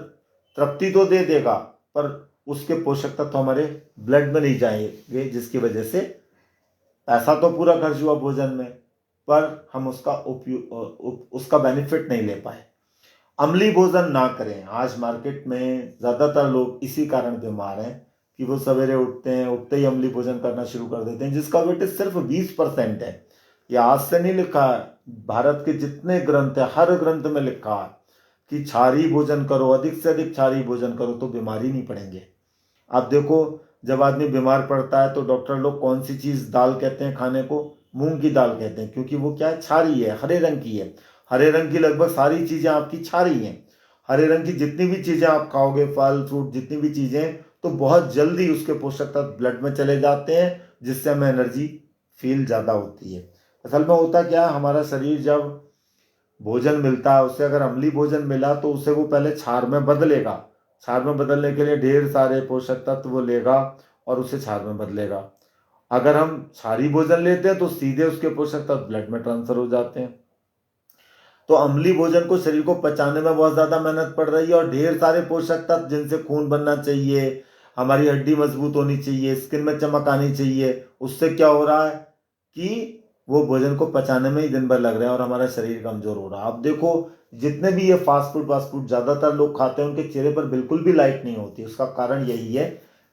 तृप्ति तो दे देगा, पर उसके पोषक तत्व हमारे ब्लड में नहीं जाएंगे, जिसकी वजह से पैसा तो पूरा खर्च हुआ भोजन में, पर हम उसका बेनिफिट नहीं ले पाए। अम्ली भोजन ना करें। आज मार्केट में ज़्यादातर लोग इसी कारण बीमार हैं कि वो सवेरे उठते हैं, उठते ही अम्ली भोजन करना शुरू कर देते हैं, जिसका वेटेज सिर्फ 20% है। यह आज से नहीं लिखा है, भारत के जितने ग्रंथ है हर ग्रंथ में लिखा है कि क्षारीय भोजन करो, अधिक से अधिक क्षारीय भोजन करो तो बीमारी नहीं पड़ेंगे। आप देखो जब आदमी बीमार पड़ता है तो डॉक्टर लोग कौन सी चीज़ दाल कहते हैं खाने को, मूंग की दाल कहते हैं, क्योंकि वो क्या है, क्षारीय है, हरे रंग की है। हरे रंग की लगभग सारी चीज़ें आपकी क्षारीय हैं। हरे रंग की जितनी भी चीज़ें आप खाओगे, फल फ्रूट जितनी भी चीज़ें, तो बहुत जल्दी उसके पोषक तत्व ब्लड में चले जाते हैं, जिससे हमें एनर्जी फील ज़्यादा होती है। असल में होता क्या है, हमारा शरीर जब भोजन मिलता है उससे, अगर अम्लीय भोजन मिला तो उसे वो पहले क्षार में बदलेगा। क्षार में बदलने के लिए ढेर सारे पोषक तत्व वो लेगा और उसे क्षार में बदलेगा। अगर हम क्षारीय भोजन लेते हैं तो सीधे उसके पोषक तत्व ब्लड में ट्रांसफर हो जाते हैं। तो अम्लीय भोजन को शरीर को पचाने में बहुत ज्यादा मेहनत पड़ रही है, और ढेर सारे पोषक तत्व जिनसे खून बनना चाहिए, हमारी हड्डी मजबूत होनी चाहिए, स्किन में चमक आनी चाहिए, उससे क्या हो रहा है कि वो भोजन को पचाने में ही दिन भर लग रहे हैं और हमारा शरीर कमजोर हो रहा है। अब देखो, जितने भी ये फास्ट फूड ज्यादातर लोग खाते हैं, उनके चेहरे पर बिल्कुल भी लाइट नहीं होती। उसका कारण यही है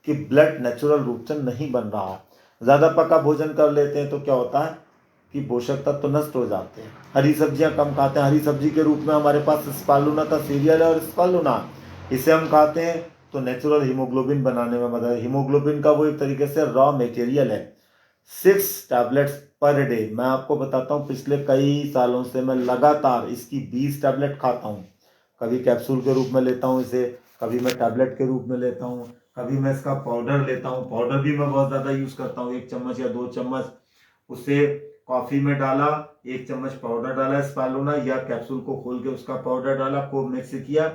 कि ब्लड नेचुरल रूप से नहीं बन रहा। ज्यादा पका भोजन कर लेते हैं तो क्या होता है कि पोषक तत्व तो नष्ट हो जाते हैं। हरी सब्जियां कम खाते हैं। हरी सब्जी के रूप में हमारे पास स्पालुना का सीरियल है, और स्पालुना इसे हम खाते हैं तो नेचुरल हीमोग्लोबिन बनाने में मदद। हीमोग्लोबिन का वो एक तरीके से रॉ मटेरियल है। 6 टैबलेट्स पर डे। मैं आपको बताता हूँ, पिछले कई सालों से मैं लगातार इसकी 20 टैबलेट खाता हूँ। कभी कैप्सूल के रूप में लेता हूँ इसे, कभी मैं टैबलेट के रूप में लेता हूँ, कभी मैं इसका पाउडर लेता हूँ। पाउडर भी मैं बहुत ज़्यादा यूज़ करता हूँ, 1 चम्मच या 2 चम्मच उसे कॉफ़ी में डाला, 1 चम्मच पाउडर डाला स्पालुना, या कैप्सूल को खोल के उसका पाउडर डाला, खूब मिक्स किया